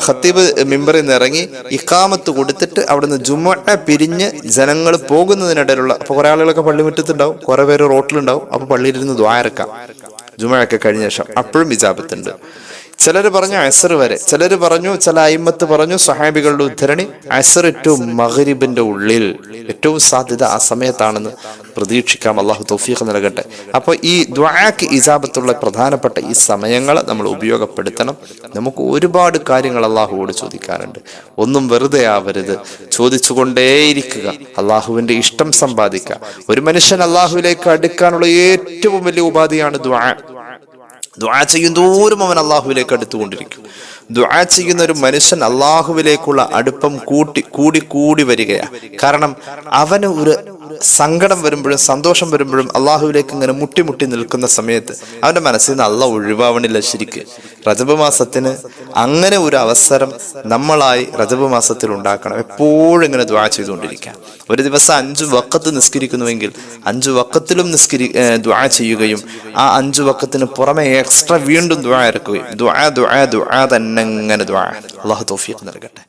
ഖത്തീബ് മിമ്പറിൽ നിന്ന് ഇറങ്ങി ഇഖാമത്ത് കൊടുത്തിട്ട് അവിടുന്ന് ജുമുഅ പിരിഞ്ഞ് ജനങ്ങൾ പോകുന്നതിനിടയിലുള്ള, അപ്പൊ കുറെ ആളുകളൊക്കെ പള്ളിമുറ്റത്തുണ്ടാവും, കുറെ പേര് റോട്ടിലുണ്ടാവും, അപ്പൊ പള്ളിയിലിരുന്ന് ദുആ ഇറക്കാം ജുമുഅയൊക്കെ കഴിഞ്ഞ ശേഷം, അപ്പോഴും ഇജാബത്തുണ്ട്. ചിലര് പറഞ്ഞു അസ്ർ വരെ, ചിലര് പറഞ്ഞു, ചില അയിമ്മത്ത് പറഞ്ഞു, സ്വഹാബികളുടെ ഉദ്ധരണി അസ്ർ ടു മഗ്രിബിന്റെ ഉള്ളിൽ ഏറ്റവും സാധ്യത ആ സമയത്താണെന്ന് പ്രതീക്ഷിക്കാം. അല്ലാഹു തൗഫീഖ് നൽകട്ടെ. അപ്പൊ ഈ ദുആക്ക് ഇജാബത്തുള്ള പ്രധാനപ്പെട്ട ഈ സമയങ്ങൾ നമ്മൾ ഉപയോഗപ്പെടുത്തണം. നമുക്ക് ഒരുപാട് കാര്യങ്ങൾ അല്ലാഹുവോട് ചോദിക്കാനുണ്ട്, ഒന്നും വെറുതെ ആവരുത്, ചോദിച്ചുകൊണ്ടേയിരിക്കുക, അല്ലാഹുവിന്റെ ഇഷ്ടം സമ്പാദിക്കുക. ഒരു മനുഷ്യൻ അല്ലാഹുവിലേക്ക് അടുക്കാനുള്ള ഏറ്റവും വലിയ ഉപാധിയാണ് ദുആ. ദുആ ചെയ്യും തോറും അവൻ അല്ലാഹുവിലേക്ക് അടുത്തുകൊണ്ടിരിക്കും. ദുആ ചെയ്യുന്ന ഒരു മനുഷ്യൻ അല്ലാഹുവിലേക്കുള്ള അടുപ്പം കൂടി വരികയാണ്. കാരണം അവന് ഒരു സങ്കടം വരുമ്പോഴും സന്തോഷം വരുമ്പോഴും അള്ളാഹുവിലേക്ക് ഇങ്ങനെ മുട്ടി നിൽക്കുന്ന സമയത്ത് അവന്റെ മനസ്സിൽ നിന്ന് അള്ളാഹ് ഒഴിവാവണില്ല. ശരിക്ക് റജബ് മാസത്തിന് അങ്ങനെ ഒരു അവസരം നമ്മളായി റജബ് മാസത്തിൽ ഉണ്ടാക്കണം. എപ്പോഴും ഇങ്ങനെ ദുആ ചെയ്തുകൊണ്ടിരിക്കാം. ഒരു ദിവസം 5 വഖത്ത് നിസ്കരിക്കുന്നുവെങ്കിൽ 5 വഖത്തിലും ദുആ ചെയ്യുകയും ആ 5 വഖത്തിന് പുറമെ എക്സ്ട്രാ വീണ്ടും ദുആ ഇറക്കുകയും ദുആ തന്നെ ഇങ്ങനെ ദുആ. അല്ലാഹു തൗഫീഖ് നൽകട്ടെ.